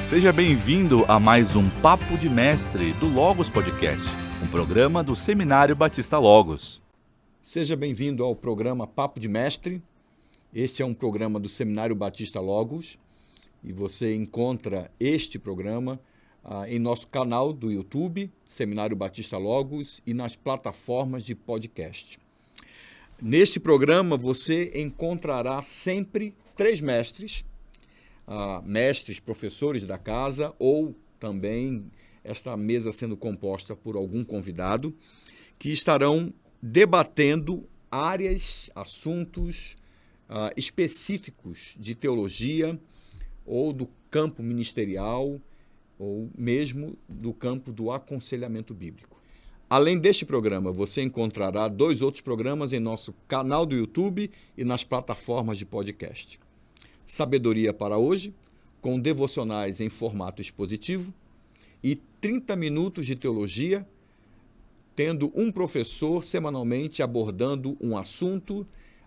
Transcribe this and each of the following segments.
Seja bem-vindo a mais um Papo de Mestre do Logos Podcast, um programa do Seminário Batista Logos. Seja bem-vindo ao programa Papo de Mestre. Este é um programa do Seminário Batista Logos e você encontra este programa em nosso canal do YouTube, Seminário Batista Logos, e nas plataformas de podcast. Neste programa você encontrará sempre 3 mestres, professores da casa, ou também esta mesa sendo composta por algum convidado, que estarão debatendo áreas, assuntos específicos de teologia ou do campo ministerial ou mesmo do campo do aconselhamento bíblico. Além deste programa, você encontrará 2 outros programas em nosso canal do YouTube e nas plataformas de podcast. Sabedoria para hoje, com devocionais em formato expositivo e 30 minutos de teologia, tendo um professor semanalmente abordando um assunto,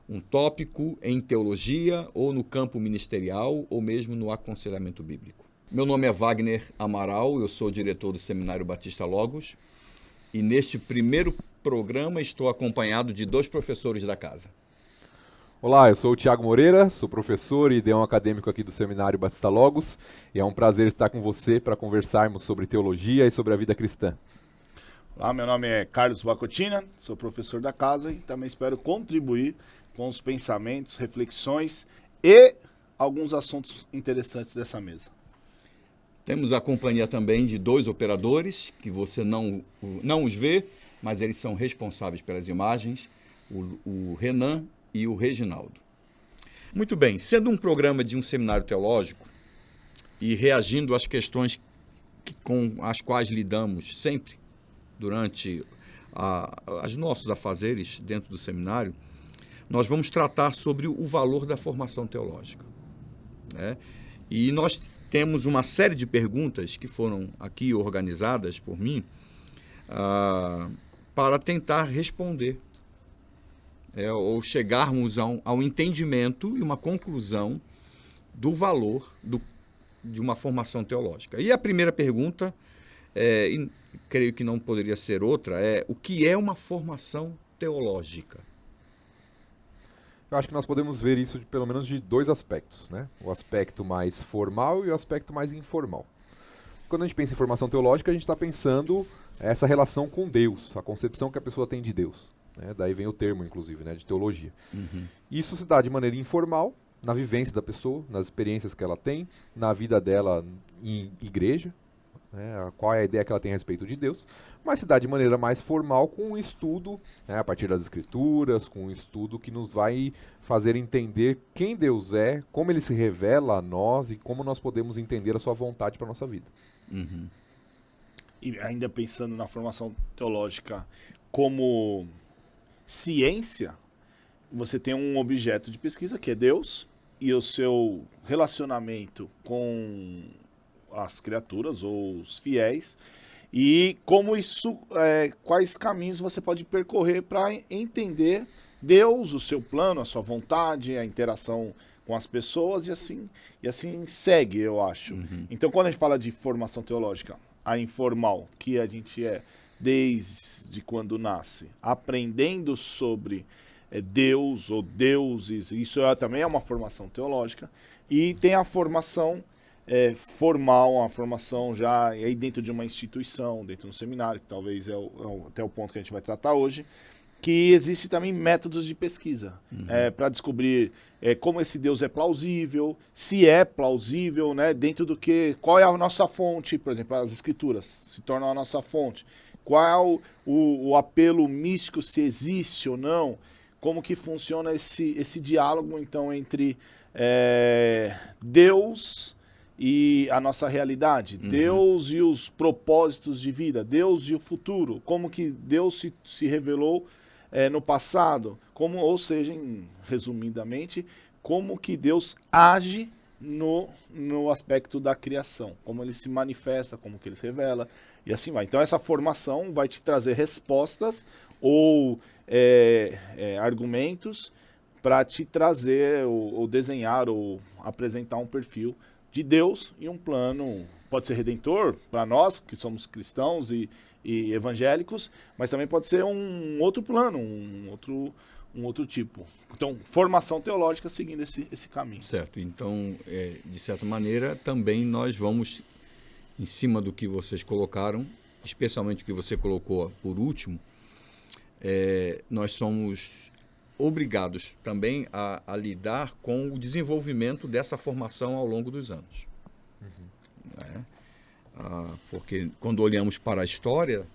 um tópico em teologia ou no campo ministerial ou mesmo no aconselhamento bíblico. Meu nome é Wagner Amaral, eu sou diretor do Seminário Batista Logos e neste primeiro programa estou acompanhado de 2 professores da casa. Olá, eu sou o Thiago Moreira, sou professor e ideão acadêmico aqui do Seminário Batista Logos e é um prazer estar com você para conversarmos sobre teologia e sobre a vida cristã. Olá, meu nome é Carlos Bacotina, sou professor da casa e também espero contribuir com os pensamentos, reflexões e alguns assuntos interessantes dessa mesa. Temos a companhia também de 2 operadores, que você não os vê, mas eles são responsáveis pelas imagens, o Renan e o Reginaldo. Muito bem, sendo um programa de um seminário teológico e reagindo às questões com as quais lidamos sempre durante os nossos afazeres dentro do seminário, nós vamos tratar sobre o valor da formação teológica, né? E nós temos uma série de perguntas que foram aqui organizadas por mim para tentar responder, ou chegarmos ao entendimento e uma conclusão do valor de uma formação teológica. E a primeira pergunta, e creio que não poderia ser outra, é: o que é uma formação teológica? Eu acho que nós podemos ver isso pelo menos de 2 aspectos, né? O aspecto mais formal e o aspecto mais informal. Quando a gente pensa em formação teológica, a gente está pensando essa relação com Deus, a concepção que a pessoa tem de Deus, né? Daí vem o termo, inclusive, né, de teologia. Uhum. Isso se dá de maneira informal, na vivência da pessoa, nas experiências que ela tem, na vida dela em igreja, né, qual é a ideia que ela tem a respeito de Deus, mas se dá de maneira mais formal com um estudo, né, a partir das Escrituras, com um estudo que nos vai fazer entender quem Deus é, como Ele se revela a nós e como nós podemos entender a sua vontade para a nossa vida. Uhum. E ainda pensando na formação teológica como ciência, você tem um objeto de pesquisa que é Deus e o seu relacionamento com as criaturas ou os fiéis, e como isso, quais caminhos você pode percorrer para entender Deus, o seu plano, a sua vontade, a interação com as pessoas e assim segue, eu acho. Uhum. Então, quando a gente fala de formação teológica, a informal, que a gente desde quando nasce, aprendendo sobre Deus ou deuses, isso também é uma formação teológica, e tem a formação formal, uma formação já aí dentro de uma instituição, dentro de um seminário, que talvez até o ponto que a gente vai tratar hoje, que existe também métodos de pesquisa, uhum, para descobrir como esse Deus é plausível, se é plausível, né, dentro do que, qual é a nossa fonte, por exemplo, as Escrituras se tornam a nossa fonte, qual o apelo místico, se existe ou não, como que funciona esse diálogo, então, entre Deus e a nossa realidade, uhum, Deus e os propósitos de vida, Deus e o futuro, como que Deus se revelou no passado, ou seja, resumidamente, como que Deus age no aspecto da criação, como ele se manifesta, como que ele se revela, e assim vai. Então essa formação vai te trazer respostas ou argumentos para te trazer ou desenhar ou apresentar um perfil de Deus e um plano, pode ser redentor para nós, que somos cristãos e evangélicos, mas também pode ser um outro plano, um outro tipo. Então, formação teológica seguindo esse caminho. Certo. Então, de certa maneira, também nós vamos, em cima do que vocês colocaram, especialmente o que você colocou por último, nós somos obrigados também a lidar com o desenvolvimento dessa formação ao longo dos anos. Porque quando olhamos para a história,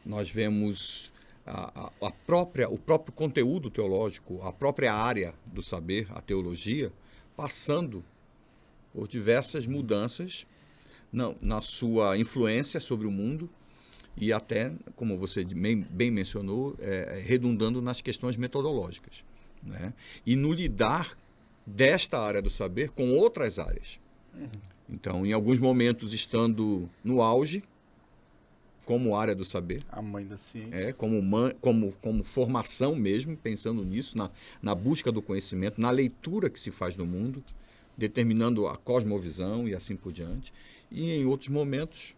nós vemos o próprio conteúdo teológico, a própria área do saber, a teologia, passando por diversas mudanças na sua influência sobre o mundo e até, como você bem mencionou, redundando nas questões metodológicas, né? E no lidar desta área do saber com outras áreas. Então, em alguns momentos, estando no auge, como área do saber. A mãe da ciência. Como formação mesmo, pensando nisso, na busca do conhecimento, na leitura que se faz do mundo, determinando a cosmovisão e assim por diante. E em outros momentos,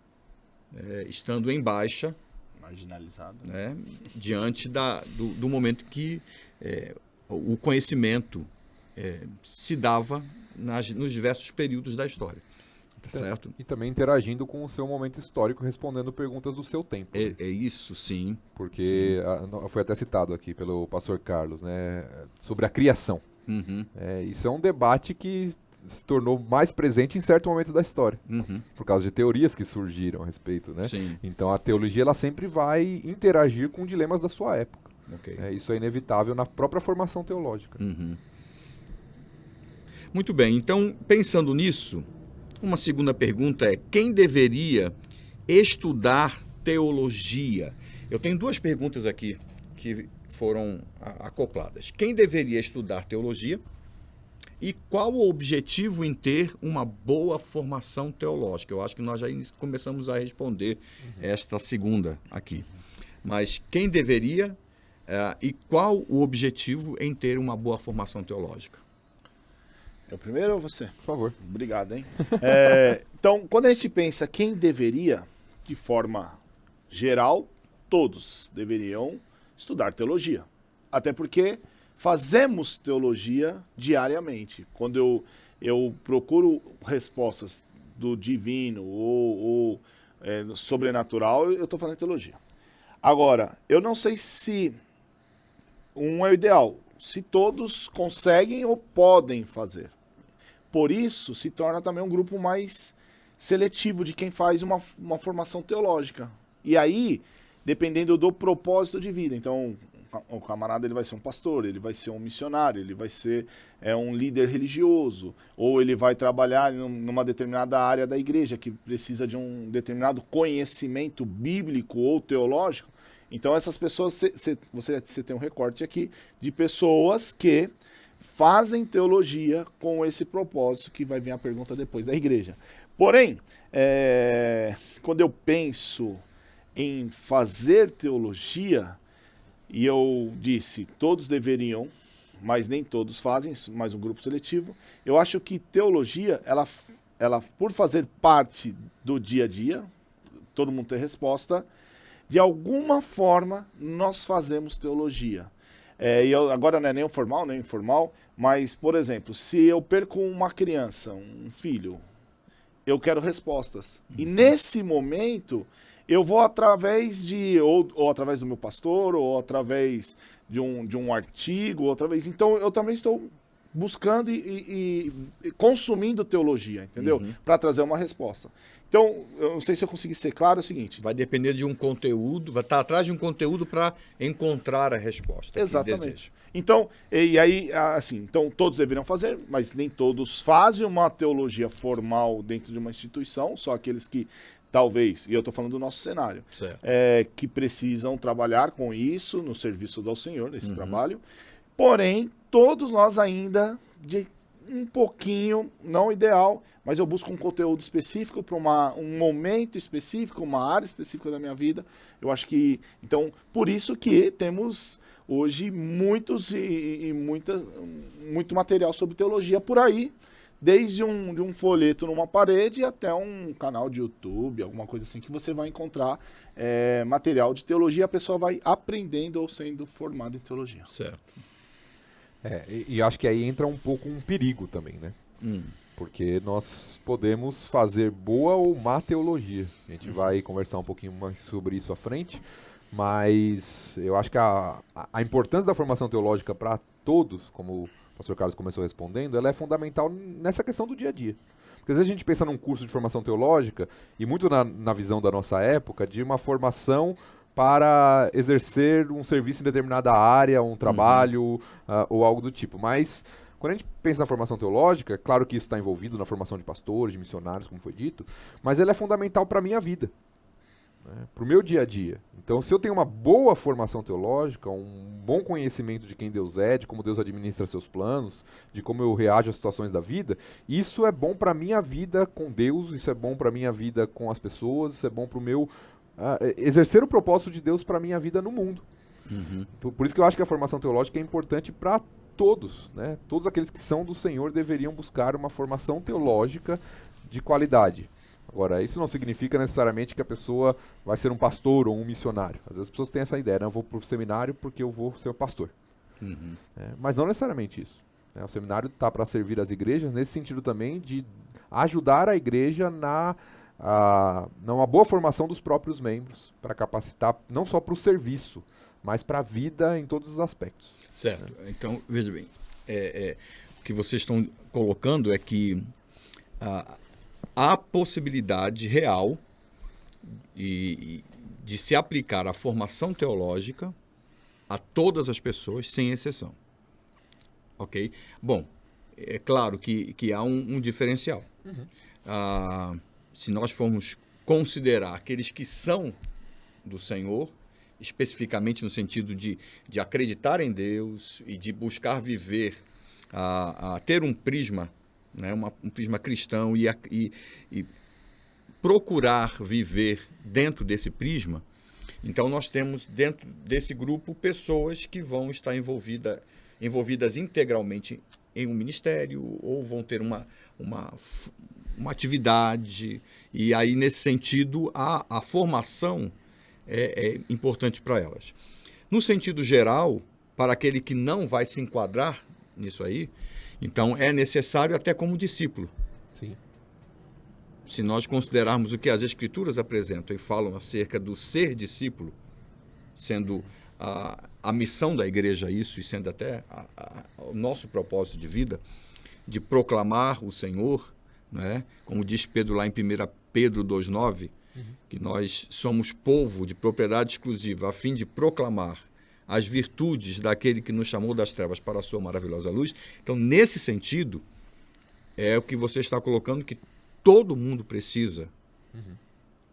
estando em baixa, marginalizado, né, diante do momento que o conhecimento se dava nos diversos períodos da história. Tá certo? E também interagindo com o seu momento histórico, respondendo perguntas do seu tempo. É isso, sim. Porque foi até citado aqui pelo pastor Carlos, né, sobre a criação. Uhum. Isso é um debate que se tornou mais presente em certo momento da história, por causa de teorias que surgiram a respeito, né? Sim. Então a teologia ela sempre vai interagir com dilemas da sua época. Okay. Isso é inevitável na própria formação teológica. Uhum. Muito bem, então pensando nisso, uma segunda pergunta é: quem deveria estudar teologia? Eu tenho duas perguntas aqui que foram acopladas. Quem deveria estudar teologia? E qual o objetivo em ter uma boa formação teológica? Eu acho que nós já começamos a responder esta segunda aqui. Mas quem deveria e qual o objetivo em ter uma boa formação teológica? É o primeiro ou você? Por favor. Obrigado, hein? Então, quando a gente pensa quem deveria, de forma geral, todos deveriam estudar teologia. Até porque fazemos teologia diariamente. Quando eu procuro respostas do divino ou sobrenatural, eu estou fazendo teologia. Agora, eu não sei se um é o ideal, se todos conseguem ou podem fazer. Por isso, se torna também um grupo mais seletivo de quem faz uma formação teológica. E aí, dependendo do propósito de vida. Então, o camarada ele vai ser um pastor, ele vai ser um missionário, ele vai ser um líder religioso, ou ele vai trabalhar numa determinada área da igreja que precisa de um determinado conhecimento bíblico ou teológico. Então, essas pessoas, você tem um recorte aqui de pessoas que fazem teologia com esse propósito, que vai vir a pergunta depois da igreja. Porém, quando eu penso em fazer teologia, e eu disse, todos deveriam, mas nem todos fazem, mais um grupo seletivo, eu acho que teologia, ela por fazer parte do dia a dia, todo mundo tem resposta, de alguma forma nós fazemos teologia. Agora não é nem o formal, nem o informal, mas, por exemplo, se eu perco uma criança, um filho, eu quero respostas. E nesse momento, eu vou através ou através do meu pastor, ou através de um artigo, ou através... Então, eu também estou buscando e consumindo teologia, entendeu? Para trazer uma resposta. Então, eu não sei se eu consegui ser claro, é o seguinte... Vai depender de um conteúdo, vai estar atrás de um conteúdo para encontrar a resposta. Exatamente. Então, e aí, assim, então todos deveriam fazer, mas nem todos fazem uma teologia formal dentro de uma instituição, só aqueles que talvez, e eu estou falando do nosso cenário, que precisam trabalhar com isso no serviço do Senhor, nesse trabalho. Porém, todos nós ainda, de um pouquinho, não ideal, mas eu busco um conteúdo específico para um momento específico, uma área específica da minha vida. Eu acho que, então, por isso que temos hoje muito material sobre teologia por aí, desde de um folheto numa parede até um canal de YouTube, alguma coisa assim, que você vai encontrar material de teologia, a pessoa vai aprendendo ou sendo formada em teologia. Certo. E acho que aí entra um pouco um perigo também, né? Porque nós podemos fazer boa ou má teologia. A gente vai conversar um pouquinho mais sobre isso à frente, mas eu acho que a importância da formação teológica para todos, como o pastor Carlos começou respondendo, ela é fundamental nessa questão do dia a dia. Porque às vezes a gente pensa num curso de formação teológica, e muito na visão da nossa época, de uma formação para exercer um serviço em determinada área, um trabalho ou algo do tipo. Mas quando a gente pensa na formação teológica, claro que isso está envolvido na formação de pastores, de missionários, como foi dito, mas ela é fundamental para a minha vida, né, para o meu dia a dia. Então, se eu tenho uma boa formação teológica, um bom conhecimento de quem Deus é, de como Deus administra seus planos, de como eu reajo às situações da vida, isso é bom para a minha vida com Deus, isso é bom para a minha vida com as pessoas, isso é bom para o meu exercer o propósito de Deus para a minha vida no mundo. Por isso que eu acho que a formação teológica é importante para todos, né? Todos aqueles que são do Senhor deveriam buscar uma formação teológica de qualidade. Agora, isso não significa necessariamente que a pessoa vai ser um pastor ou um missionário. Às vezes as pessoas têm essa ideia, né? Eu vou para o seminário porque eu vou ser um pastor. Mas não necessariamente isso, né? O seminário está para servir as igrejas, nesse sentido também de ajudar a igreja numa boa formação dos próprios membros, para capacitar não só para o serviço, mas para a vida em todos os aspectos. Certo. Então, veja bem, o que vocês estão colocando é que há possibilidade real de se aplicar a formação teológica a todas as pessoas, sem exceção. Ok? Bom, é claro que há um diferencial. Se nós formos considerar aqueles que são do Senhor, especificamente no sentido de acreditar em Deus e de buscar viver, ter um prisma, né, um prisma cristão e procurar viver dentro desse prisma, então nós temos dentro desse grupo pessoas que vão estar envolvidas integralmente em um ministério ou vão ter uma atividade, e aí nesse sentido a formação é importante para elas. No sentido geral, para aquele que não vai se enquadrar nisso aí, então é necessário até como discípulo. Sim. Se nós considerarmos o que as Escrituras apresentam e falam acerca do ser discípulo, sendo a missão da igreja isso, e sendo até o nosso propósito de vida, de proclamar o Senhor, né? Como diz Pedro lá em 1 Pedro 2,9, que nós somos povo de propriedade exclusiva, a fim de proclamar as virtudes daquele que nos chamou das trevas para a sua maravilhosa luz. Então, nesse sentido, é o que você está colocando, que todo mundo precisa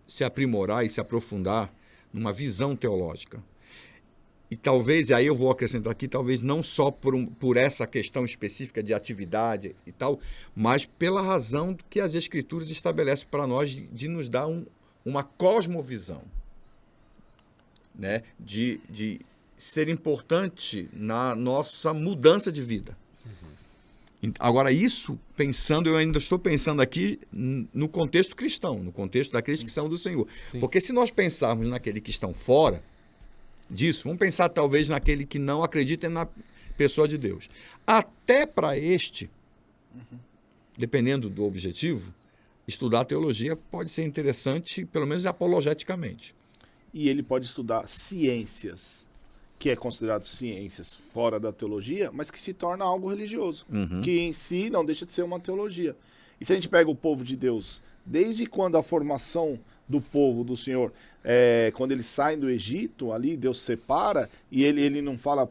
se aprimorar e se aprofundar numa visão teológica. E talvez, e aí eu vou acrescentar aqui, talvez não só por essa questão específica de atividade e tal, mas pela razão que as Escrituras estabelecem para nós de nos dar uma cosmovisão, né? De ser importante na nossa mudança de vida. Agora, isso pensando, eu ainda estou pensando aqui no contexto cristão, no contexto daqueles que são do Senhor. Sim. Porque se nós pensarmos naqueles que estão fora disso, vamos pensar talvez naquele que não acredita na pessoa de Deus. Até para este, dependendo do objetivo, estudar teologia pode ser interessante, pelo menos apologeticamente. E ele pode estudar ciências, que é considerado ciências fora da teologia, mas que se torna algo religioso, que em si não deixa de ser uma teologia. E se a gente pega o povo de Deus, desde quando a formação do povo do Senhor, quando eles saem do Egito, ali Deus separa, e ele não fala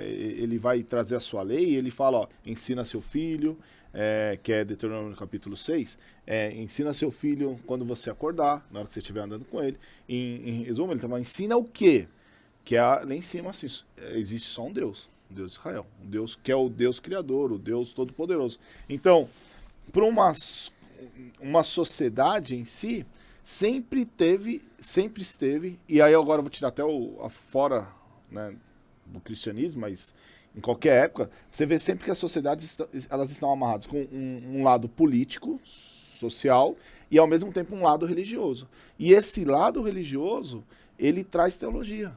ele vai trazer a sua lei, ele fala, ó, ensina seu filho, que é Deuteronômio capítulo 6, ensina seu filho quando você acordar, na hora que você estiver andando com ele. Em resumo, ele fala, ensina o quê? Que lá em cima, assim, existe só um Deus de Israel, um Deus que é o Deus Criador, o Deus Todo-Poderoso. Então, para uma sociedade em si, sempre esteve, e aí agora eu vou tirar até fora, né, do cristianismo, mas em qualquer época, você vê sempre que as sociedades elas estão amarradas com um lado político, social, e ao mesmo tempo um lado religioso. E esse lado religioso, ele traz teologia.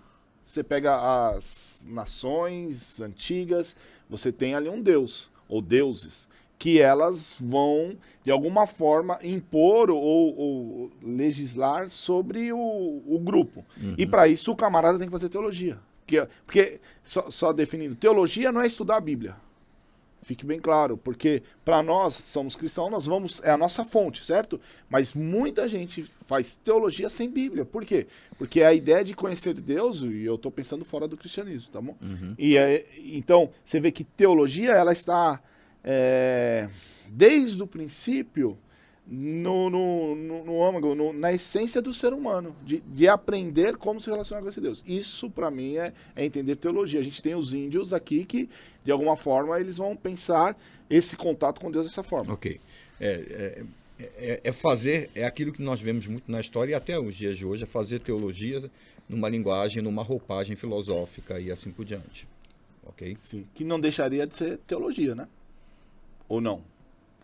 Você pega as nações antigas, você tem ali um deus, ou deuses, que elas vão, de alguma forma, impor ou legislar sobre o grupo. E para isso o camarada tem que fazer teologia. Porque, só definindo, teologia não é estudar a Bíblia. Fique bem claro, porque para nós, somos cristãos, é a nossa fonte, certo? Mas muita gente faz teologia sem Bíblia. Por quê? Porque a ideia de conhecer Deus, e eu estou pensando fora do cristianismo, tá bom? Então, você vê que teologia, ela está, desde o princípio, no âmago, na essência do ser humano, de aprender como se relacionar com esse Deus. Isso, para mim, é entender teologia. A gente tem os índios aqui que, de alguma forma, eles vão pensar esse contato com Deus dessa forma. Ok. É aquilo que nós vemos muito na história e até os dias de hoje, é fazer teologia numa linguagem, numa roupagem filosófica e assim por diante. Ok? Sim, que não deixaria de ser teologia, né? Ou não?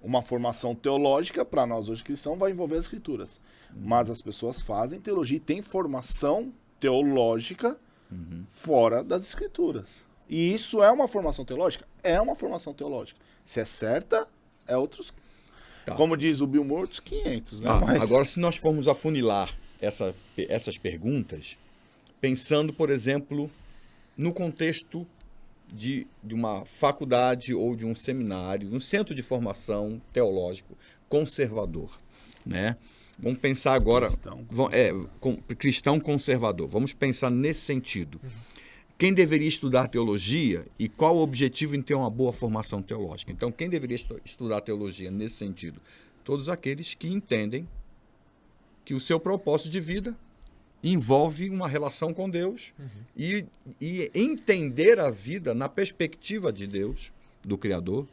Uma formação teológica, para nós hoje cristãos, vai envolver as escrituras. Mas as pessoas fazem teologia e têm formação teológica fora das escrituras. E isso é uma formação teológica? É uma formação teológica. Se é certa, é outros... Tá. Como diz o Bill Moore, outros 500. Né? Agora, se nós formos afunilar essas perguntas, pensando, por exemplo, no contexto de uma faculdade ou de um seminário, um centro de formação teológico conservador, né? Vamos pensar agora... Cristão conservador. Vamos pensar nesse sentido. Quem deveria estudar teologia e qual o objetivo em ter uma boa formação teológica? Então, quem deveria estudar teologia nesse sentido? Todos aqueles que entendem que o seu propósito de vida envolve uma relação com Deus e entender a vida na perspectiva de Deus, do Criador,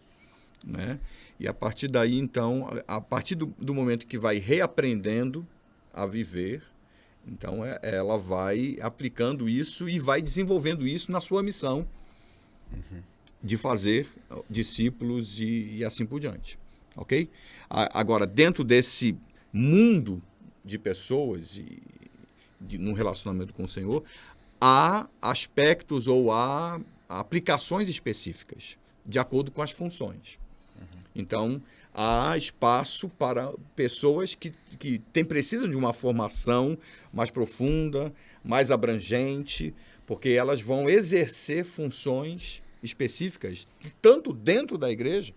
né? E a partir daí, então, a partir do momento que vai reaprendendo a viver, então ela vai aplicando isso e vai desenvolvendo isso na sua missão de fazer discípulos e assim por diante. Ok? Agora, dentro desse mundo de pessoas num relacionamento com o Senhor, há aspectos ou há aplicações específicas, de acordo com as funções. Então, há espaço para pessoas que precisam de uma formação mais profunda, mais abrangente, porque elas vão exercer funções específicas, tanto dentro da igreja,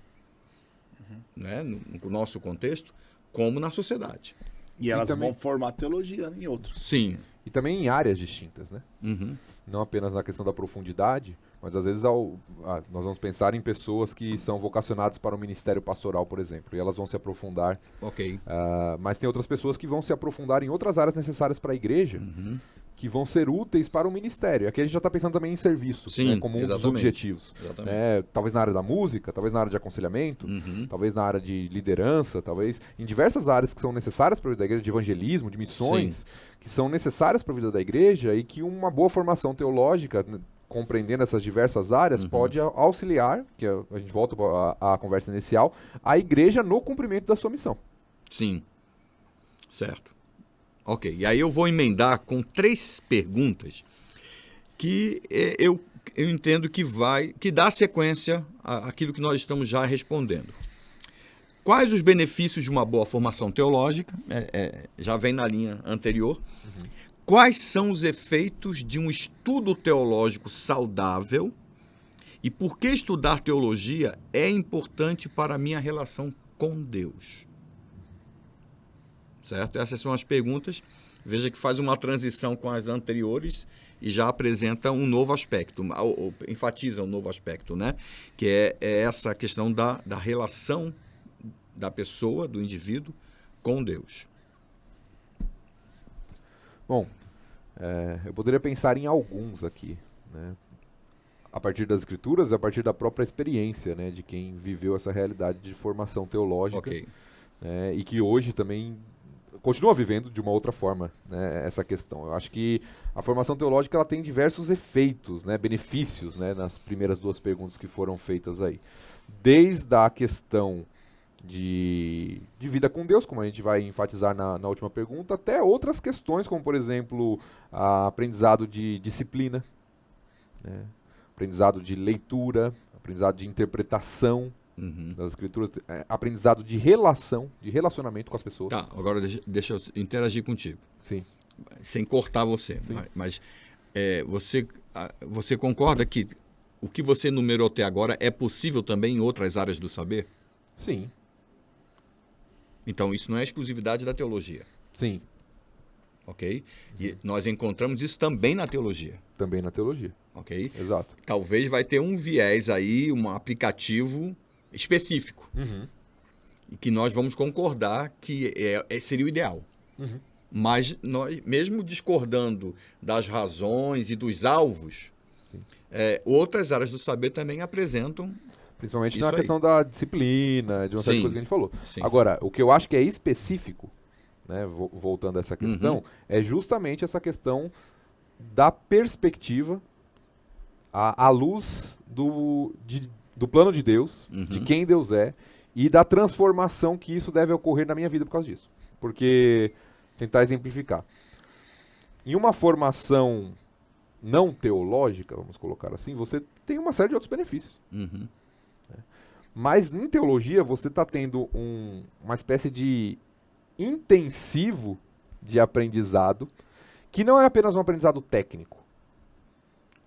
né, no nosso contexto, como na sociedade. E elas vão formar teologia em outros. Sim. E também em áreas distintas, né? Não apenas na questão da profundidade, mas às vezes nós vamos pensar em pessoas que são vocacionadas para o ministério pastoral, por exemplo, e elas vão se aprofundar. Ok. Mas tem outras pessoas que vão se aprofundar em outras áreas necessárias para a igreja, que vão ser úteis para o ministério. Aqui a gente já está pensando também em serviço, sim, né, como um dos objetivos. Talvez na área da música, talvez na área de aconselhamento, talvez na área de liderança, talvez em diversas áreas que são necessárias para a vida da igreja, de evangelismo, de missões, sim, que são necessárias para a vida da igreja e que uma boa formação teológica, compreendendo essas diversas áreas, pode auxiliar, que a gente volta à conversa inicial, a igreja no cumprimento da sua missão. Sim, certo. Ok, e aí eu vou emendar com 3 perguntas que eu entendo que dá sequência àquilo que nós estamos já respondendo. Quais os benefícios de uma boa formação teológica? Já vem na linha anterior. Quais são os efeitos de um estudo teológico saudável? E por que estudar teologia é importante para a minha relação com Deus? Certo? Essas são as perguntas. Veja que faz uma transição com as anteriores e já apresenta um novo aspecto, ou enfatiza um novo aspecto, né? Que é essa questão da relação da pessoa, do indivíduo, com Deus. Bom, eu poderia pensar em alguns aqui, né? A partir das escrituras e a partir da própria experiência, né, de quem viveu essa realidade de formação teológica. Ok. E que hoje também continua vivendo de uma outra forma, né, essa questão. Eu acho que a formação teológica ela tem diversos efeitos, né, benefícios, né, nas primeiras duas perguntas que foram feitas aí. Desde a questão de vida com Deus, como a gente vai enfatizar na última pergunta, até outras questões, como por exemplo, aprendizado de disciplina, né, aprendizado de leitura, aprendizado de interpretação das escrituras, aprendizado de relacionamento com as pessoas. Tá, agora deixa eu interagir contigo. Sim. Sem cortar você. Sim. Mas você concorda que o que você enumerou até agora é possível também em outras áreas do saber? Sim. Então, isso não é exclusividade da teologia, Sim. ok? E nós encontramos isso também na teologia, Também na teologia. ok? Exato. Talvez vai ter um viés aí, um aplicativo específico, e que nós vamos concordar que seria o ideal. Mas nós, mesmo discordando das razões e dos alvos, outras áreas do saber também apresentam. Principalmente Isso na aí. questão da disciplina, de uma série de Sim. coisas que a gente falou. Sim. Agora, o que eu acho que é específico, né, voltando a essa questão, é justamente essa questão da perspectiva à luz do plano de Deus, de quem Deus é, e da transformação que isso deve ocorrer na minha vida por causa disso. Porque, tentar exemplificar, em uma formação não teológica, vamos colocar assim, você tem uma série de outros benefícios. Mas em teologia você está tendo uma espécie de intensivo de aprendizado, que não é apenas um aprendizado técnico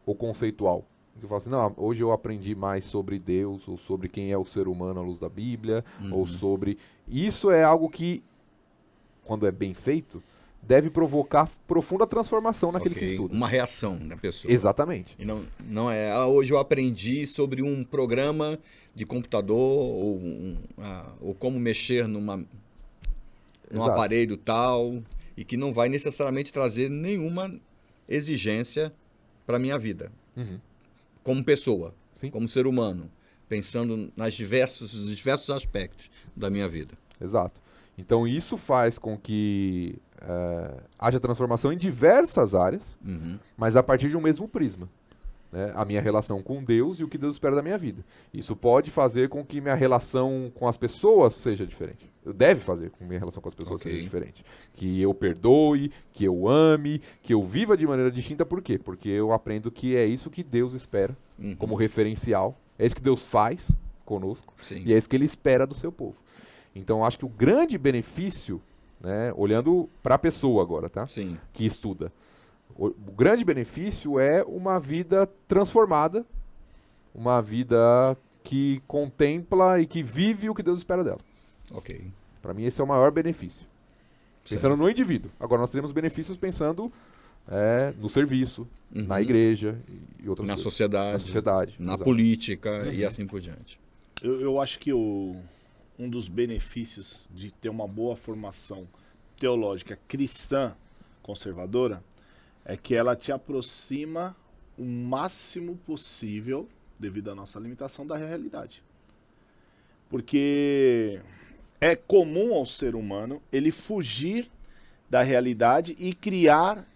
ou conceitual. Eu falo assim, não, hoje eu aprendi mais sobre Deus, ou sobre quem é o ser humano à luz da Bíblia, ou sobre... Isso é algo que, quando é bem feito, deve provocar profunda transformação naquele que estuda. Uma reação da pessoa. Exatamente. E não é, hoje eu aprendi sobre um programa de computador ou como mexer num Exato. aparelho tal, e que não vai necessariamente trazer nenhuma exigência para a minha vida. Como pessoa, Sim. como ser humano, pensando nos diversos aspectos da minha vida. Exato. Então isso faz com que haja transformação em diversas áreas, mas a partir de um mesmo prisma. Né? A minha relação com Deus e o que Deus espera da minha vida. Isso pode fazer com que minha relação com as pessoas seja diferente. Deve fazer com que minha relação com as pessoas seja diferente. Que eu perdoe, que eu ame, que eu viva de maneira distinta. Por quê? Porque eu aprendo que é isso que Deus espera como referencial. É isso que Deus faz conosco. Sim. E é isso que Ele espera do seu povo. Então, eu acho que o grande benefício, né, olhando para a pessoa agora, tá? Sim. Que estuda, o grande benefício é uma vida transformada, uma vida que contempla e que vive o que Deus espera dela. Ok. Para mim, esse é o maior benefício. Certo. Pensando no indivíduo. Agora, nós teremos benefícios pensando no serviço, na igreja e outras Na coisas. sociedade, Na sociedade. na exato. política e assim por diante. Eu acho que um dos benefícios de ter uma boa formação teológica cristã conservadora é que ela te aproxima o máximo possível, devido à nossa limitação, da realidade. Porque é comum ao ser humano ele fugir da realidade e criar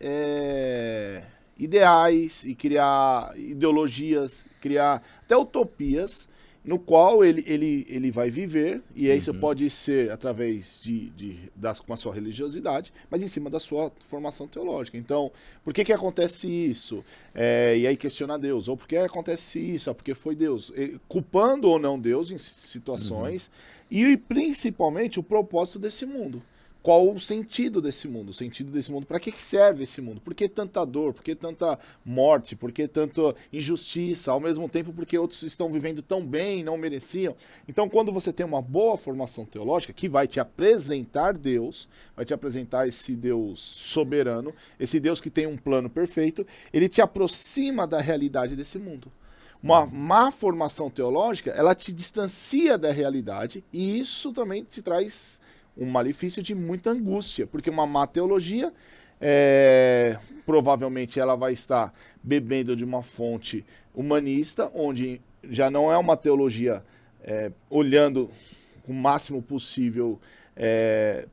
ideais, e criar ideologias, criar até utopias, no qual ele vai viver, e isso pode ser através com a sua religiosidade, mas em cima da sua formação teológica. Então, por que acontece isso? E aí questiona Deus. Ou por que acontece isso? Porque foi Deus. Culpando ou não Deus em situações, e principalmente o propósito desse mundo. Qual o sentido desse mundo? O sentido desse mundo, para que serve esse mundo? Por que tanta dor? Por que tanta morte? Por que tanta injustiça? Ao mesmo tempo, porque outros estão vivendo tão bem e não mereciam. Então, quando você tem uma boa formação teológica, que vai te apresentar Deus, vai te apresentar esse Deus soberano, esse Deus que tem um plano perfeito, ele te aproxima da realidade desse mundo. Uma má formação teológica, ela te distancia da realidade, e isso também te traz um malefício de muita angústia, porque uma má teologia, provavelmente ela vai estar bebendo de uma fonte humanista, onde já não é uma teologia olhando o máximo possível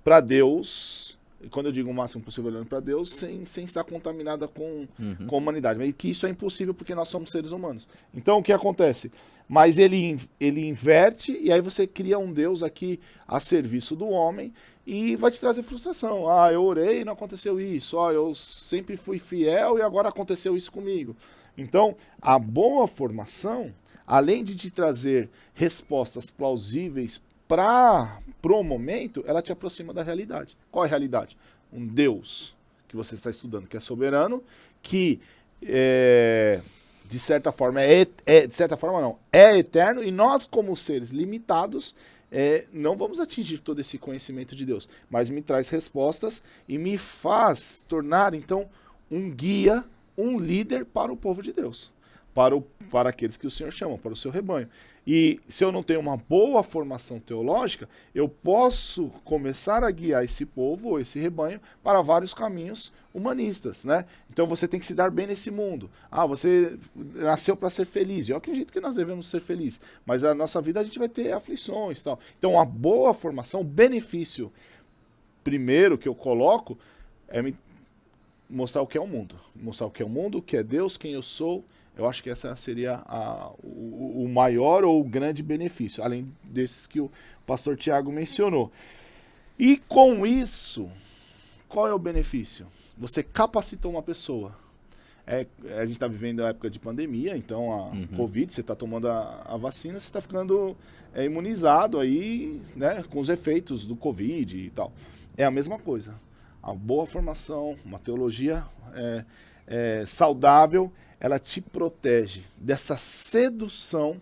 para Deus, quando eu digo o máximo possível olhando para Deus, sem estar contaminada com a humanidade. Mas que isso é impossível porque nós somos seres humanos. Então o que acontece? Mas ele inverte e aí você cria um Deus aqui a serviço do homem e vai te trazer frustração. Ah, eu orei e não aconteceu isso. Ah, eu sempre fui fiel e agora aconteceu isso comigo. Então, a boa formação, além de te trazer respostas plausíveis para o momento, ela te aproxima da realidade. Qual é a realidade? Um Deus que você está estudando, que é soberano, que de certa forma é eterno, e nós, como seres limitados, não vamos atingir todo esse conhecimento de Deus, mas me traz respostas e me faz tornar, então, um guia, um líder para o povo de Deus, para aqueles que o Senhor chama, para o seu rebanho. E se eu não tenho uma boa formação teológica, eu posso começar a guiar esse povo, ou esse rebanho, para vários caminhos humanistas, né? Então você tem que se dar bem nesse mundo. Ah, você nasceu para ser feliz. Eu acredito que nós devemos ser felizes, mas na nossa vida a gente vai ter aflições e tal. Então a boa formação, o benefício primeiro que eu coloco é me mostrar o que é o mundo. Mostrar o que é o mundo, o que é Deus, quem eu sou. Eu acho que essa seria o maior ou o grande benefício, além desses que o pastor Tiago mencionou. E com isso, qual é o benefício? Você capacitou uma pessoa. A gente está vivendo a época de pandemia, então a Covid, você está tomando a vacina, você está ficando imunizado aí, né, com os efeitos do Covid e tal. É a mesma coisa. A boa formação, uma teologia saudável, ela te protege dessa sedução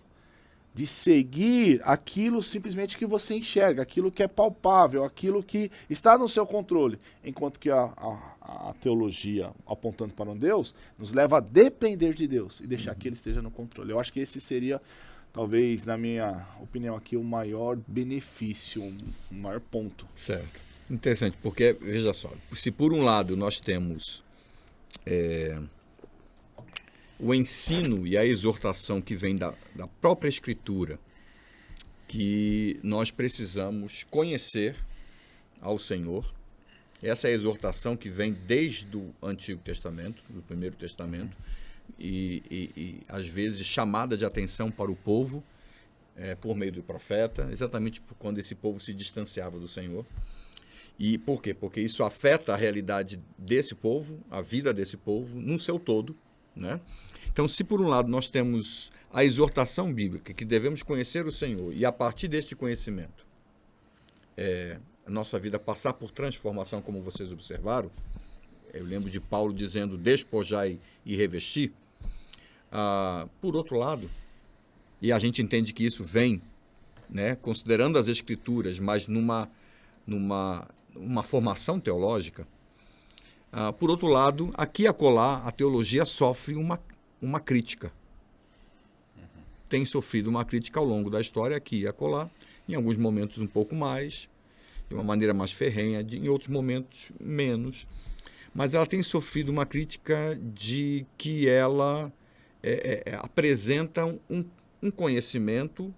de seguir aquilo simplesmente que você enxerga, aquilo que é palpável, aquilo que está no seu controle. Enquanto que a teologia, apontando para um Deus, nos leva a depender de Deus e deixar que Ele esteja no controle. Eu acho que esse seria, talvez, na minha opinião aqui, o maior benefício, o maior ponto. Certo. Interessante, porque, veja só, se por um lado nós temos o ensino e a exortação que vem da própria Escritura, que nós precisamos conhecer ao Senhor. Essa é a exortação que vem desde o Antigo Testamento, do Primeiro Testamento, e às vezes chamada de atenção para o povo por meio do profeta, exatamente por quando esse povo se distanciava do Senhor. E por quê? Porque isso afeta a realidade desse povo, a vida desse povo, no seu todo, né? Então, se por um lado nós temos a exortação bíblica, que devemos conhecer o Senhor, e a partir deste conhecimento, a nossa vida passar por transformação, como vocês observaram, eu lembro de Paulo dizendo, despojai e revestir. Por outro lado, e a gente entende que isso vem, né, considerando as Escrituras, mas numa formação teológica. Por outro lado, aqui e acolá, a teologia sofre uma crítica. Tem sofrido uma crítica ao longo da história, aqui e acolá, em alguns momentos um pouco mais, de uma maneira mais ferrenha, em outros momentos menos. Mas ela tem sofrido uma crítica de que ela apresenta um conhecimento,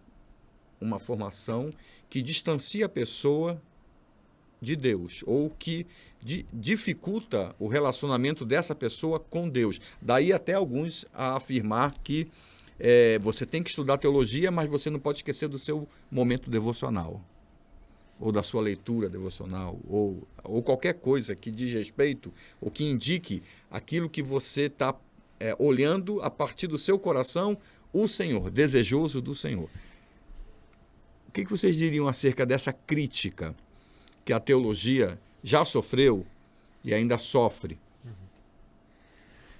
uma formação que distancia a pessoa de Deus, ou que dificulta o relacionamento dessa pessoa com Deus. Daí até alguns a afirmar que você tem que estudar teologia, mas você não pode esquecer do seu momento devocional, ou da sua leitura devocional, ou qualquer coisa que diz respeito, ou que indique aquilo que você está olhando a partir do seu coração, o Senhor, desejoso do Senhor. O que vocês diriam acerca dessa crítica que a teologia já sofreu e ainda sofre?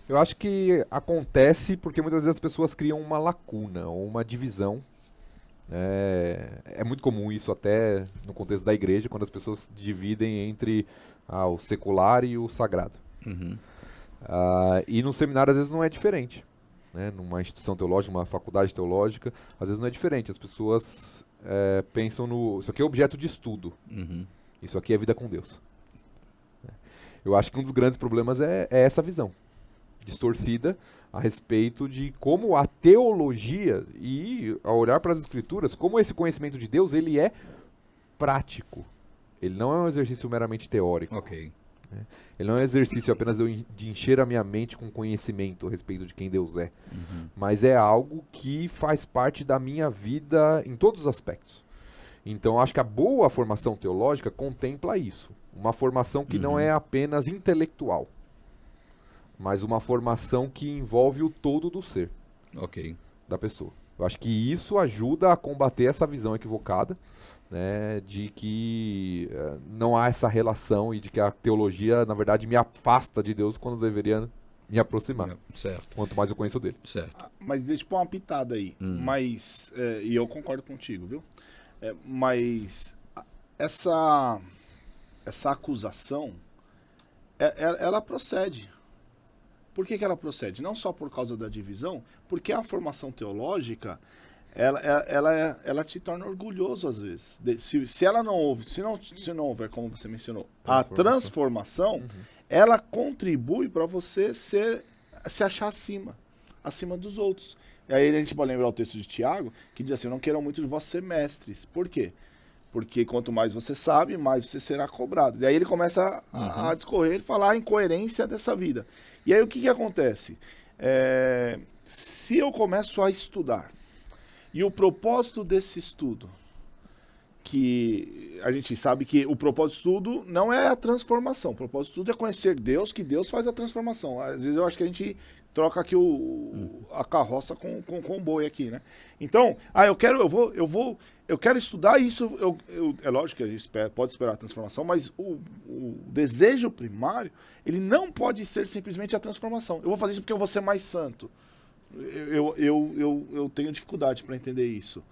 Eu acho que acontece porque muitas vezes as pessoas criam uma lacuna ou uma divisão. É muito comum isso até no contexto da igreja, quando as pessoas dividem entre o secular e o sagrado. E no seminário às vezes não é diferente. Né? Numa instituição teológica, numa faculdade teológica, às vezes não é diferente. As pessoas pensam isso aqui é objeto de estudo. Isso aqui é vida com Deus. Eu acho que um dos grandes problemas é essa visão distorcida a respeito de como a teologia e ao olhar para as Escrituras, como esse conhecimento de Deus ele é prático, ele não é um exercício meramente teórico. Ok. Ele não é um exercício apenas de encher a minha mente com conhecimento a respeito de quem Deus é. Mas é algo que faz parte da minha vida em todos os aspectos. Então, acho que a boa formação teológica contempla isso. Uma formação que não é apenas intelectual, mas uma formação que envolve o todo do ser Ok. da pessoa. Eu acho que isso ajuda a combater essa visão equivocada, né, de que não há essa relação e de que a teologia, na verdade, me afasta de Deus quando deveria me aproximar. Certo. Quanto mais eu conheço dele. Certo. Mas deixa eu pôr uma pitada aí. Mas, e eu concordo contigo, viu? Mas essa acusação, ela procede. Por que ela procede? Não só por causa da divisão, porque a formação teológica, ela te torna orgulhoso às vezes. Se ela não houve, se não houver, como você mencionou, a transformação, ela contribui para você se achar acima dos outros. E aí a gente pode lembrar o texto de Tiago, que diz assim, não queiram muito de vós ser mestres. Por quê? Porque quanto mais você sabe, mais você será cobrado. E aí ele começa a discorrer, falar a incoerência dessa vida. E aí o que acontece? Se eu começo a estudar, e o propósito desse estudo, que a gente sabe que o propósito do estudo não é a transformação, o propósito do estudo é conhecer Deus, que Deus faz a transformação. Às vezes eu acho que a gente troca aqui a carroça com o boi aqui, né? Então, eu quero estudar isso, é lógico que a gente pode esperar a transformação, mas o desejo primário, ele não pode ser simplesmente a transformação. Eu vou fazer isso porque eu vou ser mais santo. Eu tenho dificuldade para entender isso.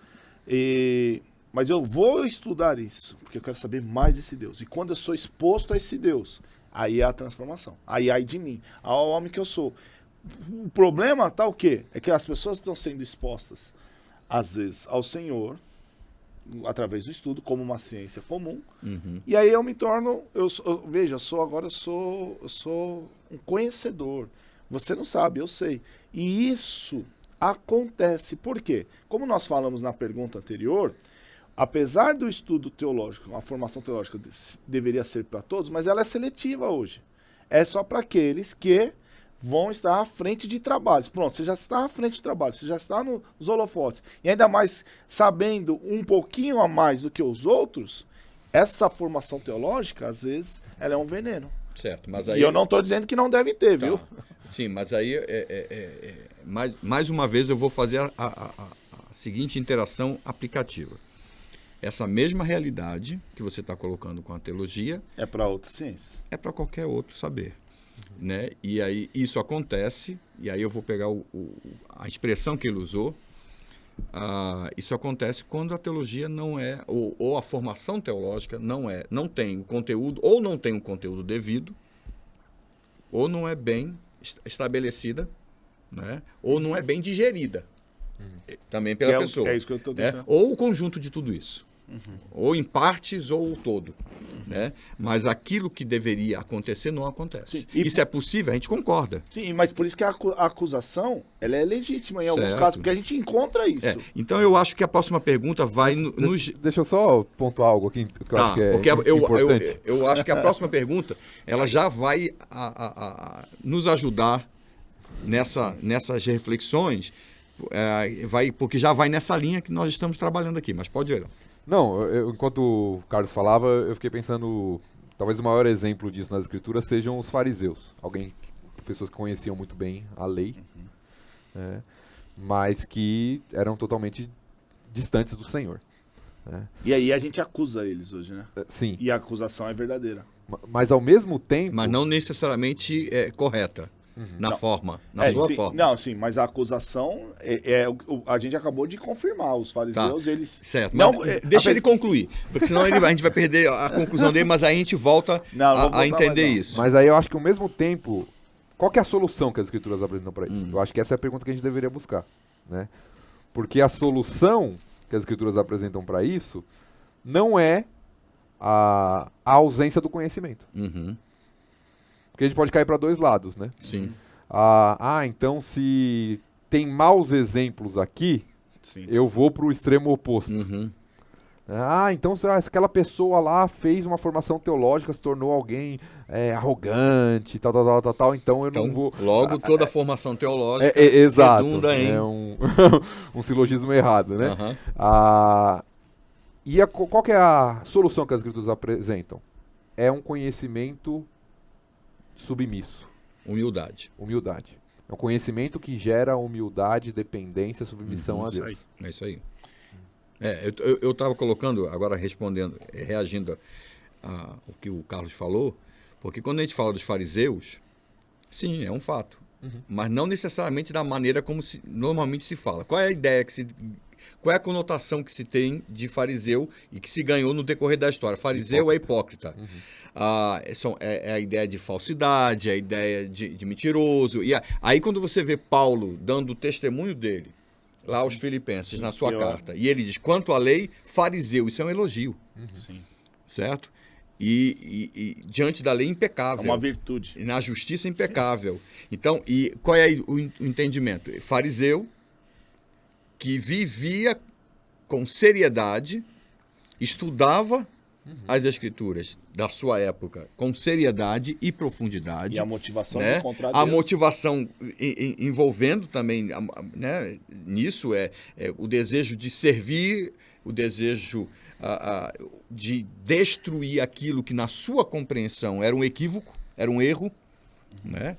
Mas eu vou estudar isso, porque eu quero saber mais desse Deus. E quando eu sou exposto a esse Deus, aí é a transformação. Aí ai de mim, ao homem que eu sou. O problema tá o quê? É que as pessoas estão sendo expostas, às vezes, ao Senhor, através do estudo, como uma ciência comum. E aí eu me torno, eu sou um conhecedor. Você não sabe, eu sei. E isso acontece. Por quê? Como nós falamos na pergunta anterior, apesar do estudo teológico, a formação teológica deveria ser para todos, mas ela é seletiva hoje. É só para aqueles que vão estar à frente de trabalhos. Pronto, você já está à frente de trabalhos, você já está nos holofotes. E ainda mais sabendo um pouquinho a mais do que os outros, essa formação teológica, às vezes, ela é um veneno. Certo, mas aí... E eu não estou dizendo que não deve ter, viu? Sim, mas aí, mais uma vez, eu vou fazer a seguinte interação aplicativa. Essa mesma realidade que você está colocando com a teologia... É para outras ciências. É para qualquer outro saber. Né? E aí isso acontece, e aí eu vou pegar a expressão que ele usou, isso acontece quando a teologia não é, ou a formação teológica não tem o conteúdo, ou não tem o conteúdo devido, ou não é bem estabelecida, né? Ou não é bem digerida, também pela pessoa. É isso que eu estou dizendo. Ou o conjunto de tudo isso. Ou em partes ou o todo. Né? Mas aquilo que deveria acontecer não acontece. Sim, isso é possível, a gente concorda. Sim, mas por isso que a acusação ela é legítima em alguns casos, porque a gente encontra isso. Então eu acho que a próxima pergunta vai nos... Deixa eu só pontuar algo aqui que eu acho que é importante. Eu acho que a próxima pergunta ela já vai nos ajudar nessas reflexões, porque já vai nessa linha que nós estamos trabalhando aqui. Mas pode ir. Não, enquanto o Carlos falava, eu fiquei pensando, talvez o maior exemplo disso nas escrituras sejam os fariseus. Pessoas que conheciam muito bem a lei, mas que eram totalmente distantes do Senhor. Né? E aí a gente acusa eles hoje, né? Sim. E a acusação é verdadeira. Mas ao mesmo tempo... Mas não necessariamente correta. Na forma, na sua forma. Não, sim, mas a acusação a gente acabou de confirmar. Os fariseus, eles... Certo, não, deixa ele concluir, porque senão a gente vai perder a conclusão dele, mas aí a gente volta a entender isso. Mas aí eu acho que ao mesmo tempo, qual que é a solução que as escrituras apresentam para isso? Eu acho que essa é a pergunta que a gente deveria buscar. Né? Porque a solução que as escrituras apresentam para isso não é a ausência do conhecimento. Porque a gente pode cair para dois lados, né? Sim. Então se tem maus exemplos aqui, eu vou para o extremo oposto. Então se aquela pessoa lá fez uma formação teológica, se tornou alguém arrogante, tal, então eu Então, não vou... logo, toda a formação teológica exato, redunda em... um silogismo errado, né? Aham. Qual que é a solução que as escrituras apresentam? É um conhecimento submisso. Humildade. É um conhecimento que gera humildade, dependência, submissão a isso Deus. aí. É isso aí. Eu estava colocando, agora respondendo, reagindo ao que o Carlos falou, porque quando a gente fala dos fariseus, sim, é um fato, mas não necessariamente da maneira como normalmente se fala. Qual é a ideia qual é a conotação que se tem de fariseu e que se ganhou no decorrer da história? Fariseu é hipócrita. É a ideia de falsidade, é a ideia de mentiroso. E aí quando você vê Paulo dando o testemunho dele, lá aos Filipenses, na sua carta. E ele diz, quanto à lei, fariseu. Isso é um elogio. Sim. Certo? E diante da lei, impecável. É uma virtude. E na justiça, impecável. Então, e qual é o entendimento? Fariseu que vivia com seriedade, estudava as escrituras da sua época com seriedade e profundidade. E a motivação né? de encontrar A Deus. motivação envolvendo também, né? Nisso o desejo de servir, o desejo de destruir aquilo que na sua compreensão era um equívoco, era um erro, né?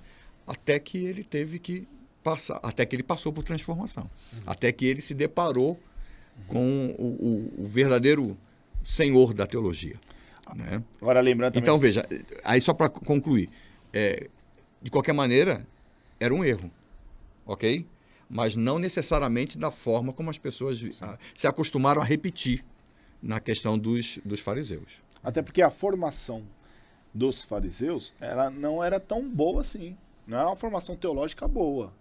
Até que ele teve que passar, até que ele passou por transformação, até que ele se deparou com o verdadeiro senhor da teologia. Né? Agora lembrando também... Então, veja, aí só para concluir, de qualquer maneira, era um erro, ok? Mas não necessariamente da forma como as pessoas se acostumaram a repetir na questão dos fariseus. Até porque a formação dos fariseus, ela não era tão boa assim. Não era uma formação teológica boa.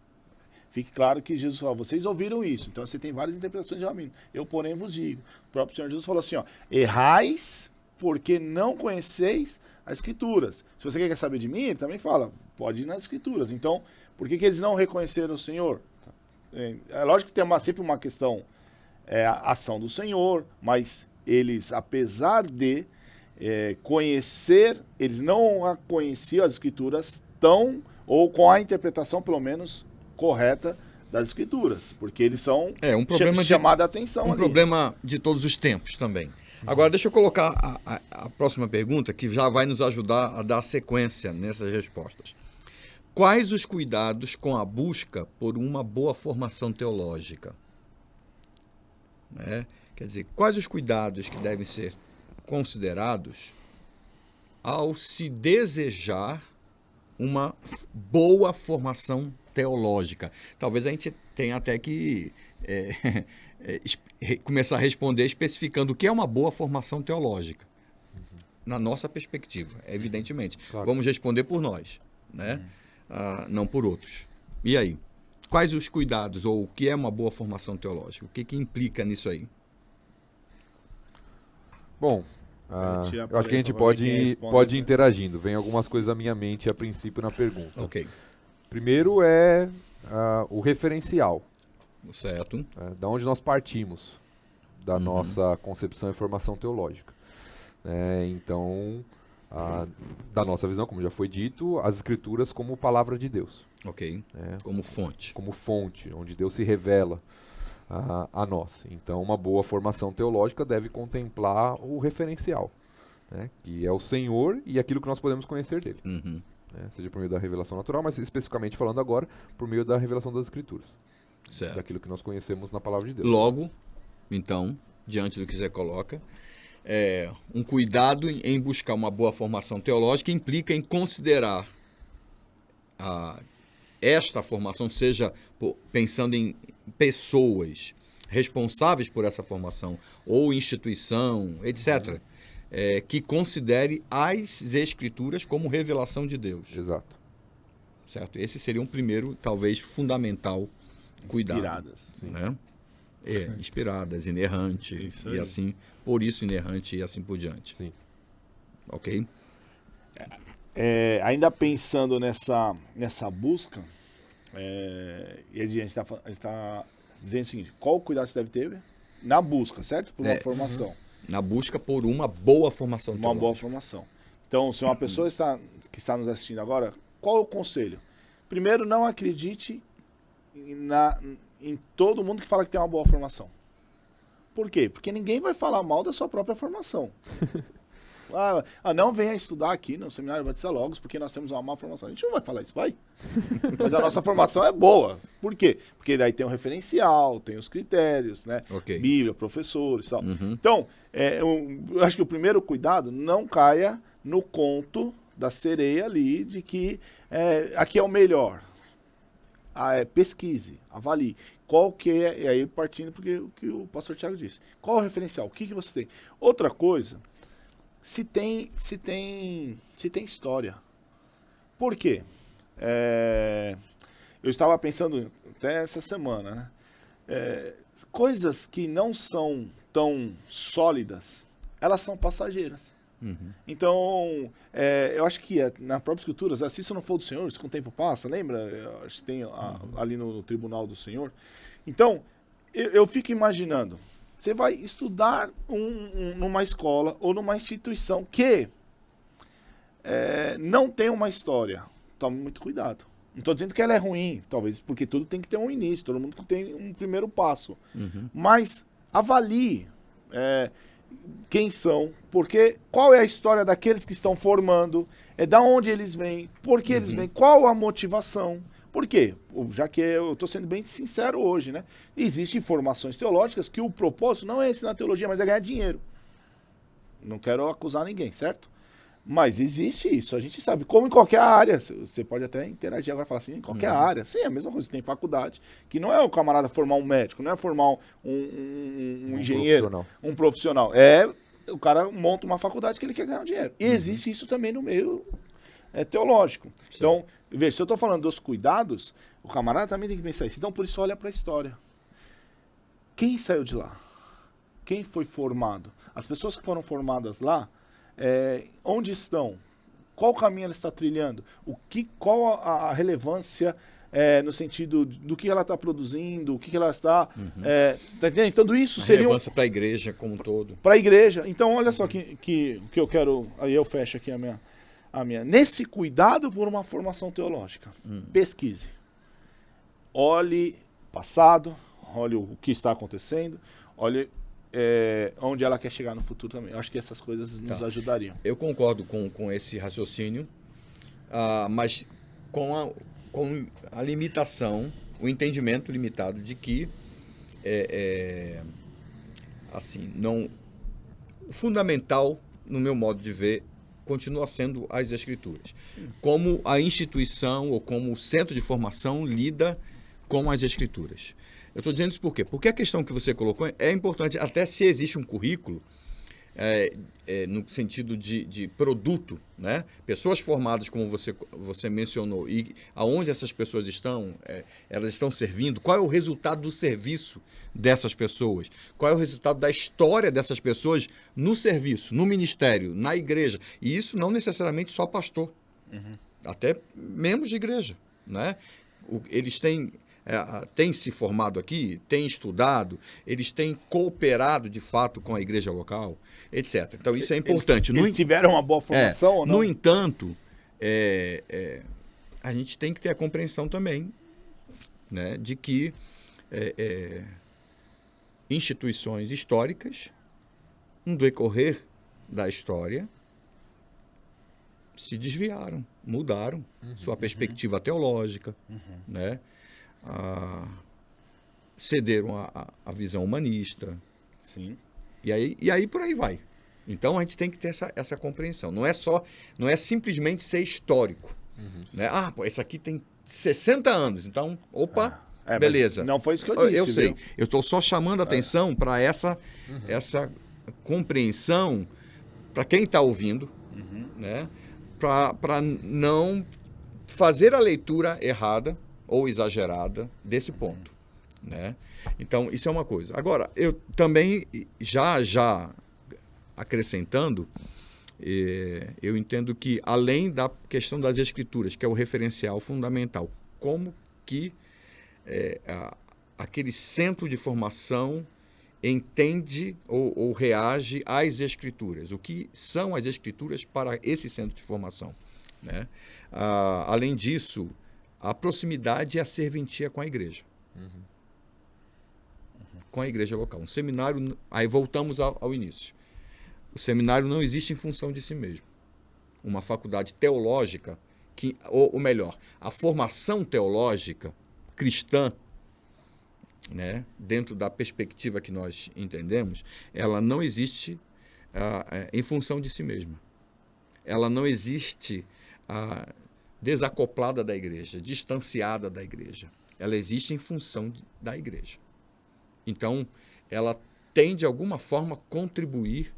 Fique claro que Jesus falou, vocês ouviram isso, então você tem várias interpretações de Rabino. Eu, porém, vos digo. O próprio Senhor Jesus falou assim, errais porque não conheceis as Escrituras. Se você quer saber de mim, ele também fala, pode ir nas Escrituras. Então, por que eles não reconheceram o Senhor? É lógico que tem sempre uma questão, a ação do Senhor, mas eles, apesar de conhecer, eles não conheciam as Escrituras ou com a interpretação, pelo menos, correta das Escrituras, porque eles são um problema chamada a atenção ali. Problema de todos os tempos também. Agora, deixa eu colocar a próxima pergunta, que já vai nos ajudar a dar sequência nessas respostas. Quais os cuidados com a busca por uma boa formação teológica? Né? Quer dizer, quais os cuidados que devem ser considerados ao se desejar uma boa formação teológica? Talvez a gente tenha até que começar a responder especificando o que é uma boa formação teológica, na nossa perspectiva, evidentemente. Claro. Vamos responder por nós, né? Não por outros. E aí? Quais os cuidados, ou o que é uma boa formação teológica? O que implica nisso aí? Bom, eu acho que a gente pode ir interagindo. Vem algumas coisas à minha mente a princípio na pergunta. Ok. Primeiro é o referencial. Certo. Da onde nós partimos da nossa concepção e formação teológica. Então, da nossa visão, como já foi dito, as Escrituras como palavra de Deus. Ok. Como fonte. Como fonte, onde Deus se revela a nós. Então, uma boa formação teológica deve contemplar o referencial, né, que é o Senhor e aquilo que nós podemos conhecer dele. Seja por meio da revelação natural, mas especificamente falando agora, por meio da revelação das Escrituras. Certo. Daquilo que nós conhecemos na palavra de Deus. Logo, então, diante do que você coloca, um cuidado em buscar uma boa formação teológica implica em considerar esta formação, seja pensando em pessoas responsáveis por essa formação, ou instituição, etc., que considere as Escrituras como revelação de Deus. Exato. Certo? Esse seria um primeiro, talvez, fundamental cuidado. Inspiradas. Né? Inspiradas, inerrante, e assim, por isso inerrante e assim por diante. Sim. Ok? Ainda pensando nessa busca, e a gente está dizendo o seguinte, qual o cuidado você deve ter na busca, certo? Por uma formação. Na busca por uma boa formação Uma boa teológica. formação. Então, se uma pessoa que está nos assistindo agora, qual é o conselho? Primeiro, não acredite em todo mundo que fala que tem uma boa formação. Por quê? Porque ninguém vai falar mal da sua própria formação. Não venha estudar aqui no Seminário Batista Logos porque nós temos uma má formação. A gente não vai falar isso, vai. Mas a nossa formação é boa. Por quê? Porque daí tem um referencial, tem os critérios, né? Ok. Bíblia, professores e tal. Então, eu acho que o primeiro cuidado, não caia no conto da sereia ali de que aqui é o melhor. Pesquise, avalie. Qual que é, e aí partindo porque o que o pastor Tiago disse. Qual é o referencial? O que você tem? Outra coisa, se tem história. Por quê? Eu estava pensando até essa semana, né? Coisas que não são tão sólidas, elas são passageiras. Então, eu acho que na própria Escritura, se isso não for do Senhor, se com o tempo passa, lembra? Eu acho que tem ali no tribunal do Senhor. Então, eu fico imaginando, você vai estudar numa escola ou numa instituição que não tem uma história. Tome muito cuidado. Não estou dizendo que ela é ruim, talvez, porque tudo tem que ter um início, todo mundo tem um primeiro passo. Mas avalie quem são, porque qual é a história daqueles que estão formando, da onde eles vêm, por que eles vêm, qual a motivação. Por quê? Já que eu estou sendo bem sincero hoje, né? Existem formações teológicas que o propósito não é ensinar teologia, mas é ganhar dinheiro. Não quero acusar ninguém, certo? Mas existe isso, a gente sabe, como em qualquer área, você pode até interagir agora e falar assim, em qualquer área, sim, é a mesma coisa, tem faculdade, que não é o camarada formar um médico, não é formar um engenheiro, um profissional, o cara monta uma faculdade que ele quer ganhar dinheiro, e existe isso também no meio teológico. Sim. Então, veja, se eu estou falando dos cuidados, o camarada também tem que pensar isso, então por isso olha para a história. Quem saiu de lá? Quem foi formado? As pessoas que foram formadas lá, onde estão? Qual caminho ela está trilhando? Qual a relevância no sentido do que ela está produzindo, o que ela está... tá entendendo? Então, isso seria... relevância para a igreja como um todo. Para a igreja. Então, olha só que eu quero... Aí eu fecho aqui a minha... Nesse cuidado por uma formação teológica, pesquise. Olhe passado, olhe o que está acontecendo, olhe... onde ela quer chegar no futuro também. Eu acho que essas coisas nos ajudariam. Eu concordo com esse raciocínio, mas com a limitação, o entendimento limitado de que assim, não, o fundamental, no meu modo de ver, continua sendo as Escrituras. Como a instituição ou como o centro de formação lida com as Escrituras. Eu estou dizendo isso por quê? Porque a questão que você colocou é importante, até se existe um currículo, no sentido de produto, né? Pessoas formadas, como você mencionou, e aonde essas pessoas estão, elas estão servindo, qual é o resultado do serviço dessas pessoas? Qual é o resultado da história dessas pessoas no serviço, no ministério, na igreja? E isso não necessariamente só pastor, até membros de igreja, né? Eles têm se formado aqui, têm estudado, eles têm cooperado de fato com a igreja local, etc. Então isso é importante. Eles tiveram uma boa formação ou não? No entanto, a gente tem que ter a compreensão também, né, de que instituições históricas, no decorrer da história, se desviaram, mudaram sua perspectiva teológica, né? Cederam a visão humanista. Sim. E aí por aí vai. Então a gente tem que ter essa compreensão. Não é simplesmente ser histórico. Né? Esse aqui tem 60 anos, então, beleza. Não foi isso que eu disse. Eu sei. Viu? Eu estou só chamando a atenção para essa compreensão para quem está ouvindo, né? Para não fazer a leitura errada ou exagerada desse ponto, né? Então, isso é uma coisa. Agora, eu também, já acrescentando, eu entendo que, além da questão das Escrituras, que é o referencial fundamental, como que aquele centro de formação entende ou reage às Escrituras. O que são as Escrituras para esse centro de formação, né? Além disso, a proximidade e a serventia com a igreja. Com a igreja local. Um seminário, aí voltamos ao início. O seminário não existe em função de si mesmo. Uma faculdade teológica, ou melhor, a formação teológica cristã, né, dentro da perspectiva que nós entendemos, ela não existe em função de si mesma. Ela não existe desacoplada da igreja, distanciada da igreja. Ela existe em função da igreja. Então, ela tem, de alguma forma, contribuir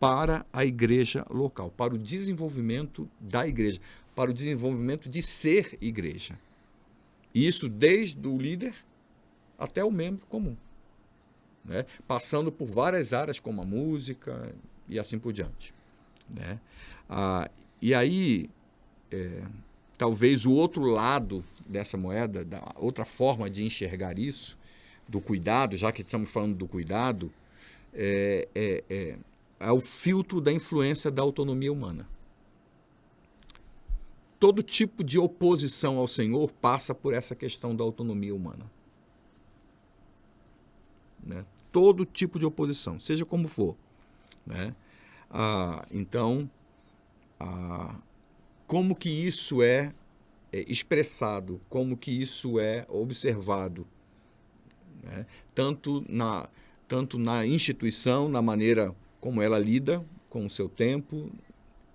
para a igreja local, para o desenvolvimento da igreja, para o desenvolvimento de ser igreja. Isso desde o líder até o membro comum, né? Passando por várias áreas como a música e assim por diante, né? E aí, talvez o outro lado dessa moeda, da outra forma de enxergar isso, do cuidado, já que estamos falando do cuidado, é o filtro da influência da autonomia humana. Todo tipo de oposição ao Senhor passa por essa questão da autonomia humana, né? Todo tipo de oposição, seja como for, né? Então, como que isso é expressado, como que isso é observado, né? Tanto na instituição, na maneira como ela lida com o seu tempo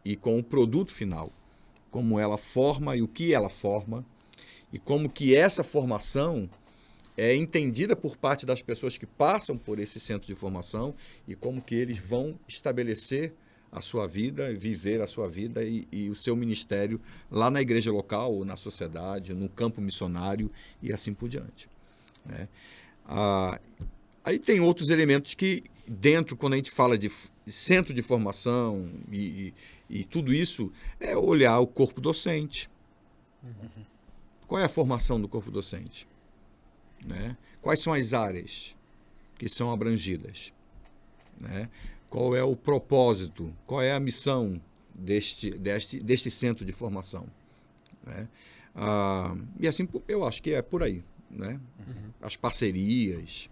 e com o produto final, como ela forma e o que ela forma, e como que essa formação é entendida por parte das pessoas que passam por esse centro de formação e como que eles vão estabelecer a sua vida, viver a sua vida e o seu ministério lá na igreja local, ou na sociedade, no campo missionário e assim por diante, né? Aí tem outros elementos que, dentro, quando a gente fala de centro de formação e tudo isso, é olhar o corpo docente. Qual é a formação do corpo docente, né? Quais são as áreas que são abrangidas, né? Qual é o propósito, qual é a missão deste centro de formação, né? E assim, eu acho que é por aí, né? As parcerias.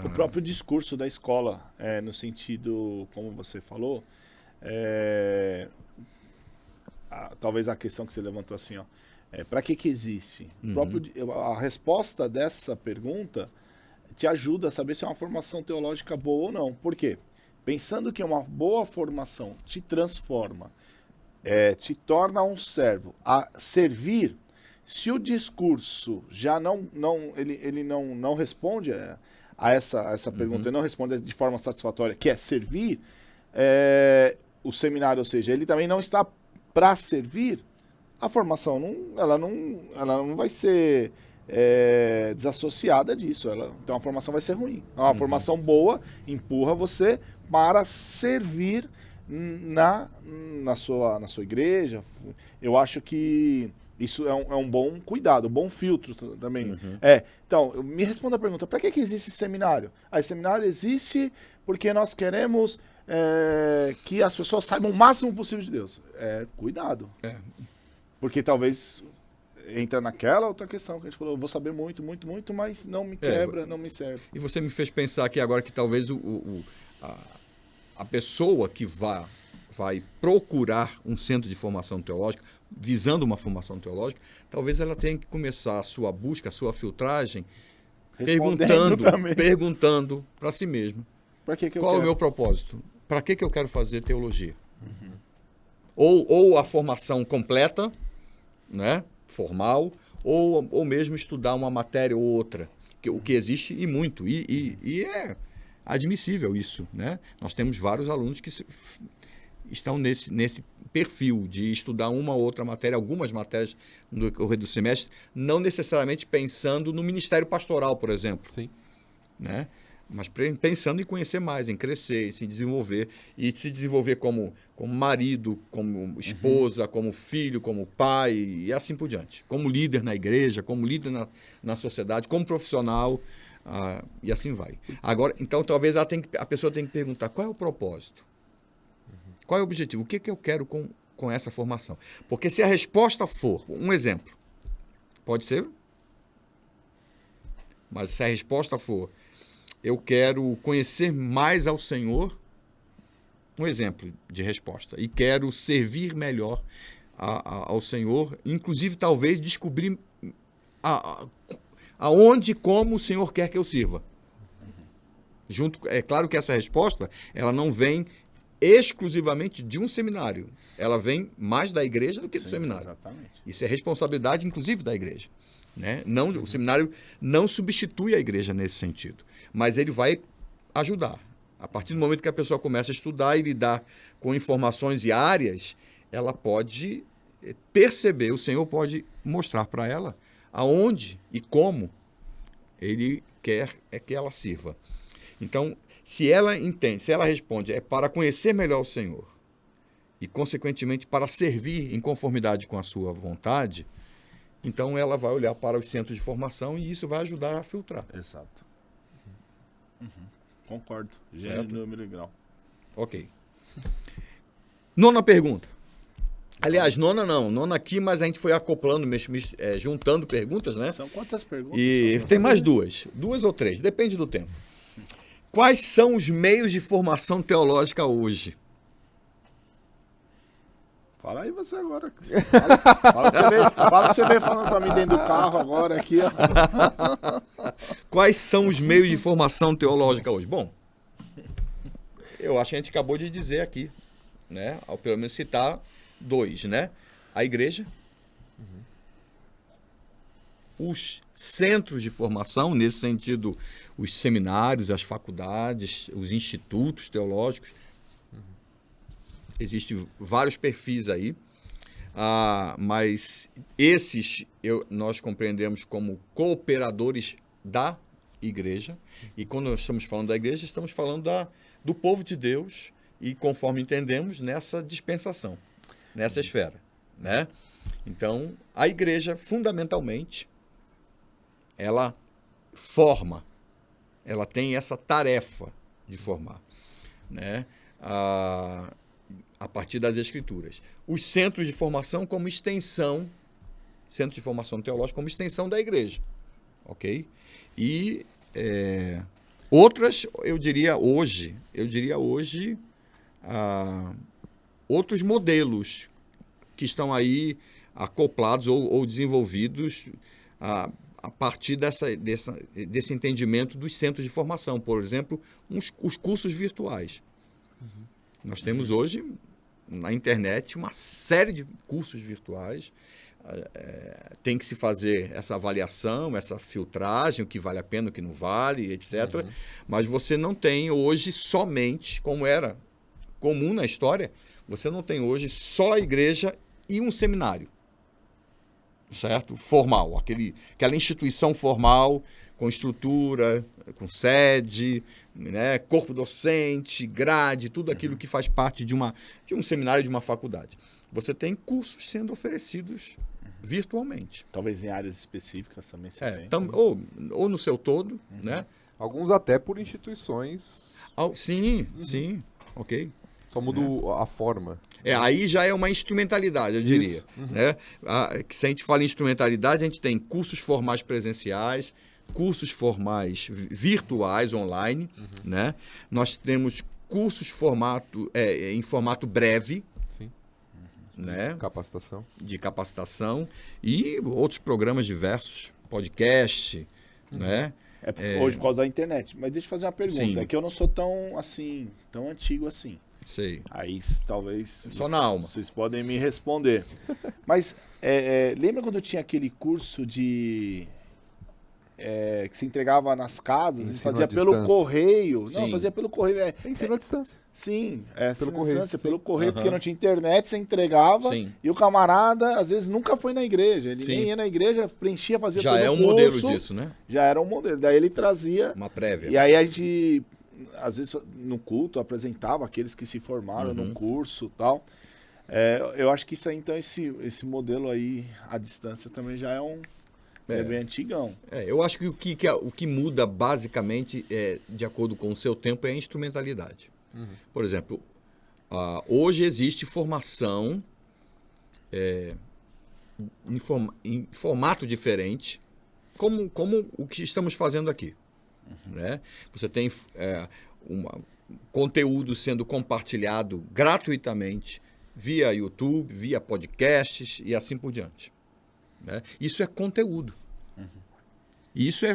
O próprio discurso da escola, no sentido, como você falou, talvez a questão que você levantou assim, para que existe? A resposta dessa pergunta te ajuda a saber se é uma formação teológica boa ou não. Por quê? Pensando que uma boa formação te transforma, te torna um servo a servir. Se o discurso já não responde a essa pergunta, ele não responde de forma satisfatória, que é servir, o seminário, ou seja, ele também não está para servir, a formação ela não vai ser desassociada disso. Então a formação vai ser ruim. Uma formação boa empurra você para servir na sua igreja. Eu acho que isso é um bom cuidado, um bom filtro também. Então, me responda a pergunta, para que existe esse seminário? Esse seminário existe porque nós queremos que as pessoas saibam o máximo possível de Deus. Cuidado. Porque talvez entra naquela outra questão que a gente falou, eu vou saber muito, muito, muito, mas não me quebra, não me serve. E você me fez pensar aqui agora que talvez a pessoa que vai procurar um centro de formação teológica, visando uma formação teológica, talvez ela tenha que começar a sua busca, a sua filtragem, perguntando para si mesma, qual é o meu propósito? Para que eu quero fazer teologia? Ou a formação completa, né, formal, ou mesmo estudar uma matéria ou outra, o que existe e muito, e é admissível isso, né? Nós temos vários alunos que estão nesse perfil de estudar uma ou outra matéria, algumas matérias no decorrer do semestre, não necessariamente pensando no ministério pastoral, por exemplo. Sim. Né? Mas pensando em conhecer mais, em crescer, em se desenvolver, e se desenvolver como marido, como esposa, como filho, como pai, e assim por diante. Como líder na igreja, como líder na sociedade, como profissional. e assim vai. Agora, então, talvez a pessoa tenha que perguntar qual é o propósito? Qual é o objetivo? O que eu quero com essa formação? Porque se a resposta for, um exemplo, pode ser, mas se a resposta for, eu quero conhecer mais ao Senhor, um exemplo de resposta, e quero servir melhor ao Senhor, inclusive talvez descobrir aonde e como o Senhor quer que eu sirva. É claro que essa resposta ela não vem exclusivamente de um seminário, ela vem mais da igreja do que do seminário. Exatamente. Isso é responsabilidade, inclusive, da igreja. Né? Não, o seminário não substitui a igreja nesse sentido, mas ele vai ajudar. A partir do momento que a pessoa começa a estudar e lidar com informações e áreas, ela pode perceber, o Senhor pode mostrar para ela aonde e como Ele quer que ela sirva. Então, se ela entende, se ela responde, é para conhecer melhor o Senhor e, consequentemente, para servir em conformidade com a sua vontade, então ela vai olhar para os centros de formação e isso vai ajudar a filtrar. Exato. Concordo. Certo. Gênero, número e grau. Ok. Nona pergunta. Aliás, nona aqui, mas a gente foi acoplando, juntando perguntas, né? São quantas perguntas? E tem mais duas ou três, depende do tempo. Quais são os meios de formação teológica hoje? Fala aí você agora. Fala que você veio falando pra mim dentro do carro agora aqui, ó. Quais são os meios de formação teológica hoje? Bom, eu acho que a gente acabou de dizer aqui, né? Ao pelo menos citar dois, né? A igreja, os centros de formação, nesse sentido, os seminários, as faculdades, os institutos teológicos. Existem vários perfis aí, mas esses nós compreendemos como cooperadores da igreja. E quando nós estamos falando da igreja, estamos falando do povo de Deus e, conforme entendemos, nessa dispensação, nessa esfera. Né? Então, a igreja, fundamentalmente, ela forma, ela tem essa tarefa de formar, né? A partir das Escrituras. Os centros de formação como extensão, centros de formação teológica como extensão da igreja, ok? E outras, eu diria hoje, outros modelos que estão aí acoplados ou desenvolvidos a partir desse entendimento dos centros de formação. Por exemplo, os cursos virtuais. Nós temos hoje, na internet, uma série de cursos virtuais. Tem que se fazer essa avaliação, essa filtragem, o que vale a pena, o que não vale, etc. Mas você não tem hoje somente, como era comum na história, você não tem hoje só a igreja e um seminário, certo? Formal, aquela instituição formal, com estrutura, com sede, né? Corpo docente, grade, tudo aquilo que faz parte de um seminário, de uma faculdade. Você tem cursos sendo oferecidos virtualmente. Talvez em áreas específicas também você tem. Ou no seu todo, né? Alguns até por instituições. Sim, ok. Só muda a forma. Aí já é uma instrumentalidade, eu diria. Né? Se a gente fala em instrumentalidade, a gente tem cursos formais presenciais, cursos formais virtuais, online. Né? Nós temos cursos em formato breve, né? De capacitação e outros programas diversos, podcast, né? Hoje por causa da internet. Mas deixa eu fazer uma pergunta. Sim. É que eu não sou tão antigo assim. Sei. Aí talvez... Só na alma. Vocês podem me responder. Mas lembra quando tinha aquele curso que se entregava nas casas e fazia pelo correio? Sim. Não, fazia pelo correio. Ensino à distância. Sim, pelo correio, Uhum. porque não tinha internet, você entregava. Sim. E o camarada, às vezes, nunca foi na igreja. Ele Sim. nem ia na igreja, preenchia, fazia Já todo é o um curso. modelo disso, né? Já era um modelo. Daí ele trazia... Uma prévia. E aí a gente, às vezes, no culto, apresentava aqueles que se formaram no curso e tal. Eu acho que isso aí, então, esse modelo aí, à distância, também já é um É bem antigão. Eu acho que o que muda basicamente, de acordo com o seu tempo, é a instrumentalidade. Por exemplo, hoje existe formação em formato diferente, como o que estamos fazendo aqui. Né? Você tem conteúdo sendo compartilhado gratuitamente via YouTube, via podcasts e assim por diante. Né? Isso é conteúdo. Isso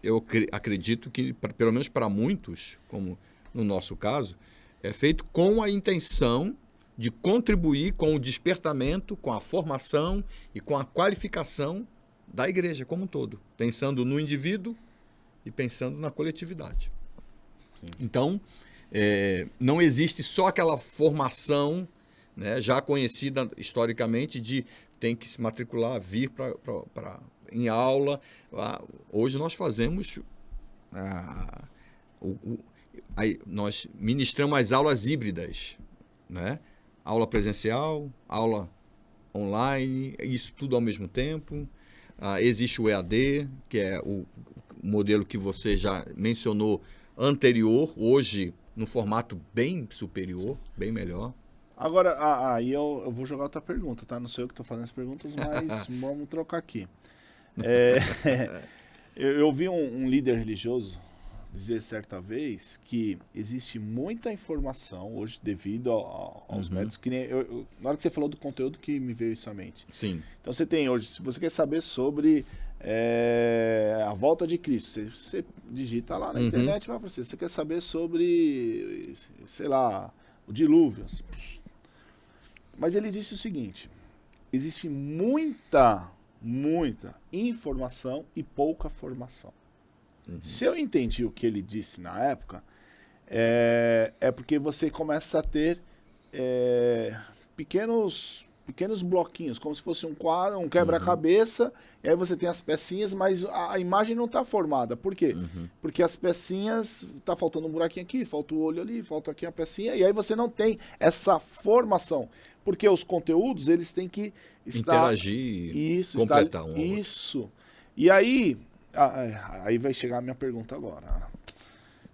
eu acredito que, pelo menos para muitos, como no nosso caso, é feito com a intenção de contribuir com o despertamento, com a formação e com a qualificação da igreja como um todo, pensando no indivíduo e pensando na coletividade. Sim. Então, não existe só aquela formação, né, já conhecida historicamente de tem que se matricular, vir em aula. Hoje nós fazemos, nós ministramos as aulas híbridas, né? Aula presencial, aula online, isso tudo ao mesmo tempo. Existe o EAD, que é o modelo que você já mencionou anterior, hoje no formato bem superior, bem melhor. Agora, aí eu vou jogar outra pergunta, tá? Não sou eu que estou fazendo as perguntas, mas vamos trocar aqui. Eu vi um líder religioso dizer certa vez que existe muita informação hoje devido aos métodos. Que nem na hora que você falou do conteúdo que me veio isso à mente. Sim. Então você tem hoje, se você quer saber sobre a volta de Cristo, você digita lá na internet, vai para você. Você quer saber sobre, sei lá, o dilúvio. Mas ele disse o seguinte: existe muita informação e pouca formação. Se eu entendi o que ele disse na época, é porque você começa a ter pequenos bloquinhos, como se fosse um quadro, um quebra-cabeça, e aí você tem as pecinhas, mas a imagem não está formada. Por quê? Porque as pecinhas, está faltando um buraquinho aqui, falta o olho ali, falta aqui a pecinha, e aí você não tem essa formação. Porque os conteúdos, eles têm que interagir, completar um. Isso. E aí vai chegar a minha pergunta agora.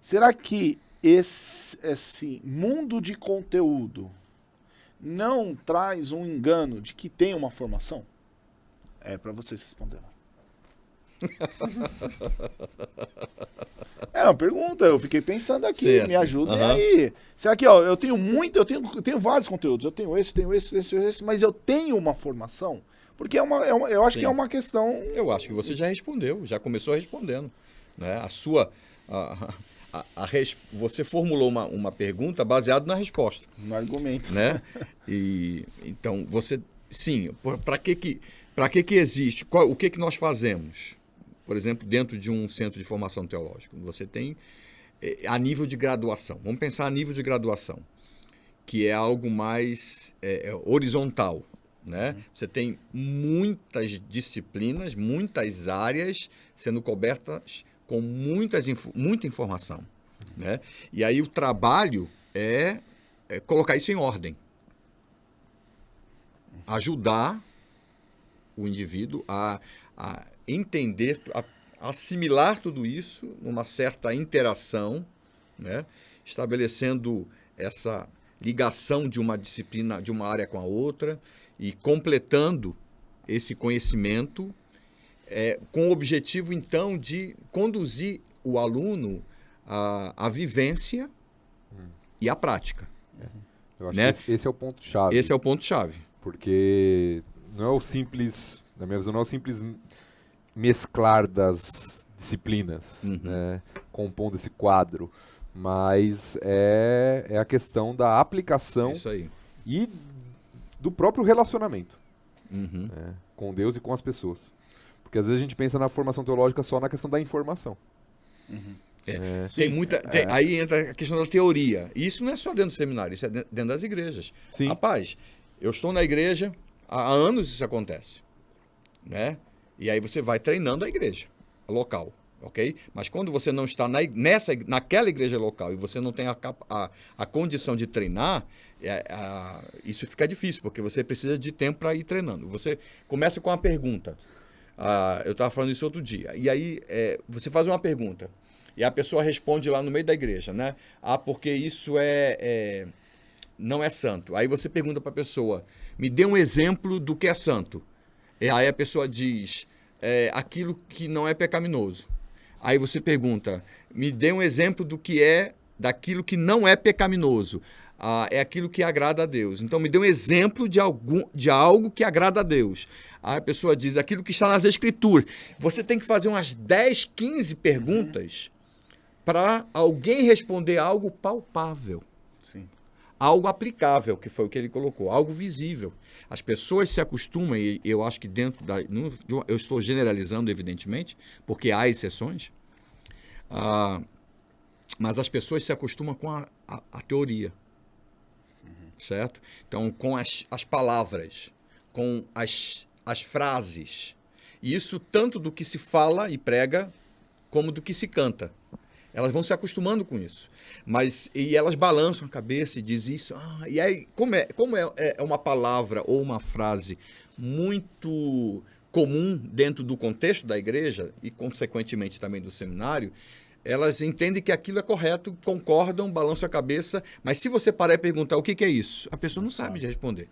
Será que esse mundo de conteúdo não traz um engano de que tem uma formação? É para vocês responderem. É uma pergunta, eu fiquei pensando aqui, certo. Me ajudem aí. Será que, eu tenho vários conteúdos, eu tenho esse, mas eu tenho uma formação? Porque eu acho que é uma questão... Eu acho que você já respondeu, já começou respondendo. Né? Você formulou uma pergunta baseada na resposta. No argumento. Né? Então, sim, para que existe? O que nós fazemos? Por exemplo, dentro de um centro de formação teológica, você tem a nível de graduação. Vamos pensar a nível de graduação, que é algo mais horizontal. Né? Você tem muitas disciplinas, muitas áreas sendo cobertas com muita informação. Né? E aí o trabalho é colocar isso em ordem. Ajudar o indivíduo a entender, a assimilar tudo isso numa certa interação, né? Estabelecendo essa ligação de uma disciplina, de uma área com a outra e completando esse conhecimento com o objetivo, então, de conduzir o aluno à vivência e à prática. Eu acho né? que esse é o ponto-chave. Esse é o ponto-chave. Porque não é o simples, na minha visão, não é o simples mesclar das disciplinas, né, compondo esse quadro, mas é a questão da aplicação Isso aí. E do próprio relacionamento né, com Deus e com as pessoas. Porque às vezes a gente pensa na formação teológica só na questão da informação. Aí entra a questão da teoria. E isso não é só dentro do seminário, isso é dentro das igrejas. Sim. Rapaz, eu estou na igreja, há anos isso acontece. Né? E aí você vai treinando a igreja local, ok? Mas quando você não está naquela igreja local e você não tem a condição de treinar, isso fica difícil, porque você precisa de tempo para ir treinando. Você começa com uma pergunta. Eu estava falando isso outro dia. E aí você faz uma pergunta e a pessoa responde lá no meio da igreja, né? Porque isso não é santo. Aí você pergunta para a pessoa, me dê um exemplo do que é santo. E aí a pessoa diz, aquilo que não é pecaminoso. Aí você pergunta, me dê um exemplo daquilo que não é pecaminoso. É aquilo que agrada a Deus. Então me dê um exemplo de algo que agrada a Deus. Aí a pessoa diz, aquilo que está nas Escrituras. Você tem que fazer umas 10, 15 perguntas para alguém responder algo palpável. Sim. Algo aplicável, que foi o que ele colocou, algo visível. As pessoas se acostumam, e eu acho que eu estou generalizando, evidentemente, porque há exceções, mas as pessoas se acostumam com a teoria, certo? Então, com as palavras, com as frases. E isso tanto do que se fala e prega, como do que se canta. Elas vão se acostumando com isso. E elas balançam a cabeça e dizem isso. E aí, como é uma palavra ou uma frase muito comum dentro do contexto da igreja e, consequentemente, também do seminário, elas entendem que aquilo é correto, concordam, balançam a cabeça, mas se você parar e perguntar o que é isso, a pessoa não sabe responder.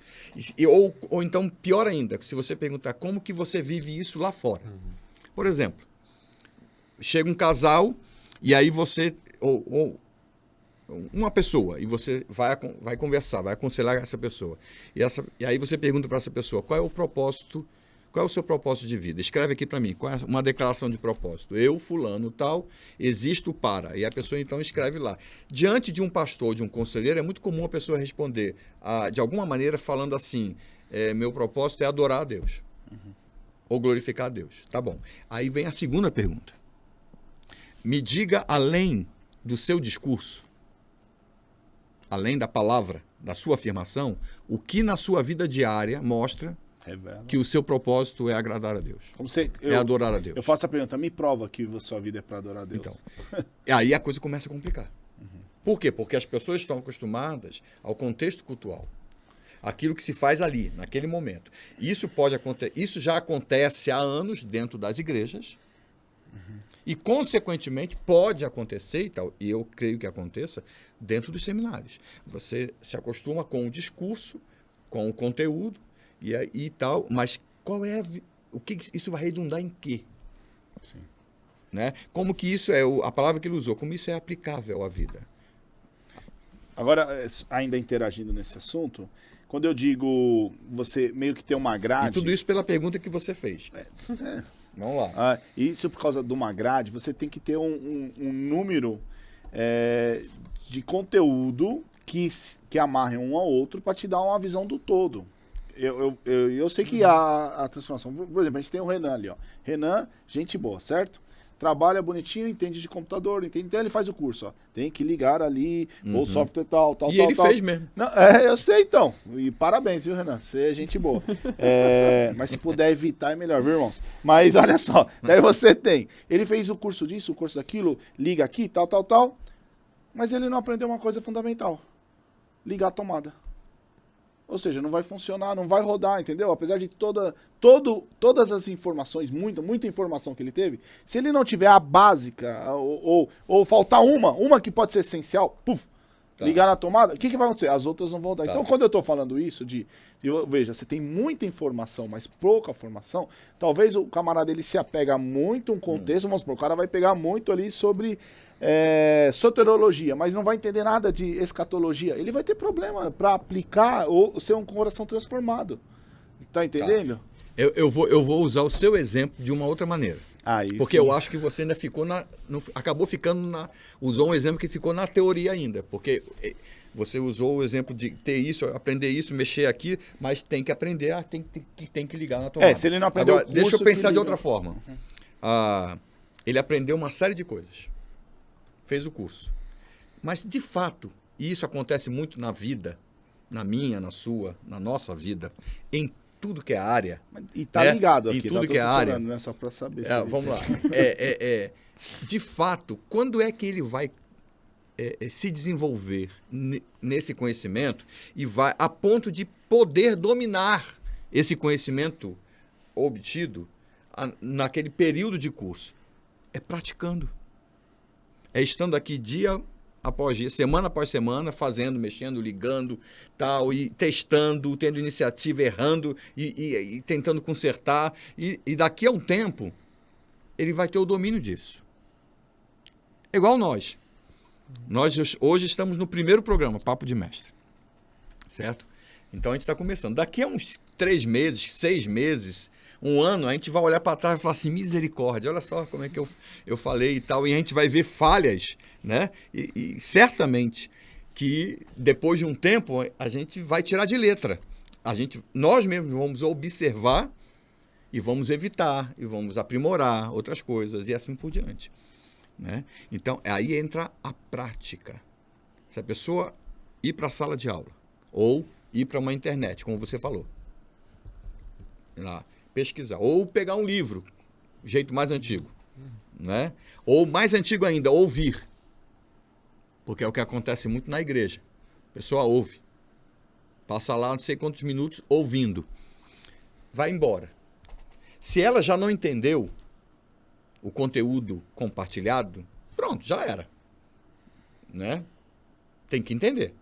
Ou então, pior ainda, se você perguntar como que você vive isso lá fora. Por exemplo, chega um casal... E aí você, ou uma pessoa, e você vai conversar, vai aconselhar essa pessoa. E aí você pergunta para essa pessoa, qual é o seu propósito de vida? Escreve aqui para mim, qual é uma declaração de propósito? Eu, fulano, tal, existo para. E a pessoa então escreve lá. Diante de um pastor, de um conselheiro, é muito comum a pessoa responder, de alguma maneira, falando assim, meu propósito é adorar a Deus. Ou glorificar a Deus. Tá bom. Aí vem a segunda pergunta. Me diga, além do seu discurso, além da palavra, da sua afirmação, o que na sua vida diária mostra que o seu propósito é agradar a Deus. É adorar a Deus. Eu faço a pergunta, me prova que a sua vida é para adorar a Deus. Então, aí a coisa começa a complicar. Por quê? Porque as pessoas estão acostumadas ao contexto cultural. Aquilo que se faz ali, naquele momento. Isso já acontece há anos dentro das igrejas. E, consequentemente, pode acontecer, e eu creio que aconteça, dentro dos seminários. Você se acostuma com o discurso, com o conteúdo e tal, mas o que isso vai redundar em quê? Sim. Né? Como que isso a palavra que ele usou, como isso é aplicável à vida? Agora, ainda interagindo nesse assunto, quando eu digo você meio que tem uma grade... E tudo isso pela pergunta que você fez. Vamos lá. Isso por causa de uma grade, você tem que ter um número de conteúdo que amarrem um ao outro para te dar uma visão do todo. Eu sei que a transformação... Por exemplo, a gente tem o Renan ali. Ó. Renan, gente boa, certo? Trabalha bonitinho, entende de computador, então ele faz o curso. Ó. Tem que ligar ali, ou software tal. E ele fez mesmo. Não, eu sei então. E parabéns, viu, Renan? Você é gente boa. Mas se puder evitar é melhor, viu, irmãos? Mas olha só, daí você tem. Ele fez o curso disso, o curso daquilo, liga aqui, tal. Mas ele não aprendeu uma coisa fundamental. Ligar a tomada. Ou seja, não vai funcionar, não vai rodar, entendeu? Apesar de todas as informações, muita informação que ele teve, se ele não tiver a básica, ou faltar uma que pode ser essencial, ligar na tomada, o que vai acontecer? As outras não vão rodar. Então, quando eu estou falando isso veja, você tem muita informação, mas pouca formação, talvez o camarada ele se apega muito a um contexto, vamos supor, o cara vai pegar muito ali sobre... soteriologia, mas não vai entender nada de escatologia, ele vai ter problema para aplicar ou ser um coração transformado. Tá entendendo? Eu vou usar o seu exemplo de uma outra maneira. Porque sim. eu acho que você ainda ficou acabou ficando usou um exemplo que ficou na teoria ainda. Porque você usou o exemplo de ter isso, aprender isso, mexer aqui, mas tem que aprender, tem que ligar na tomada. Se ele não aprendeu Agora, deixa eu pensar de outra forma. Ele aprendeu uma série de coisas. Fez o curso. Mas, de fato, e isso acontece muito na vida, na minha, na sua, na nossa vida, em tudo que é área. E tá ligado aqui. Em tudo que é área. Né, só para saber. Vamos lá. De fato, quando é que ele vai se desenvolver nesse conhecimento e vai a ponto de poder dominar esse conhecimento obtido naquele período de curso? É praticando. É estando aqui dia após dia, semana após semana, fazendo, mexendo, ligando, tal, e testando, tendo iniciativa, errando e tentando consertar. E daqui a um tempo, ele vai ter o domínio disso. É igual nós. Nós hoje estamos no primeiro programa, Papo de Mestre. Certo? Então a gente está começando. Daqui a uns 3 meses, 6 meses, 1 ano, a gente vai olhar para trás e falar assim, misericórdia, olha só como é que eu falei e tal. E a gente vai ver falhas, né? E certamente que depois de um tempo a gente vai tirar de letra. Nós mesmos vamos observar e vamos evitar, e vamos aprimorar outras coisas e assim por diante. Né? Então, aí entra a prática. Se a pessoa ir para a sala de aula ou ir para uma internet, como você falou, lá, pesquisar, ou pegar um livro, jeito mais antigo, né? Ou mais antigo ainda, ouvir, porque é o que acontece muito na igreja. A pessoa ouve, passa lá não sei quantos minutos ouvindo, vai embora. Se ela já não entendeu o conteúdo compartilhado, pronto, já era. Né? Tem que entender.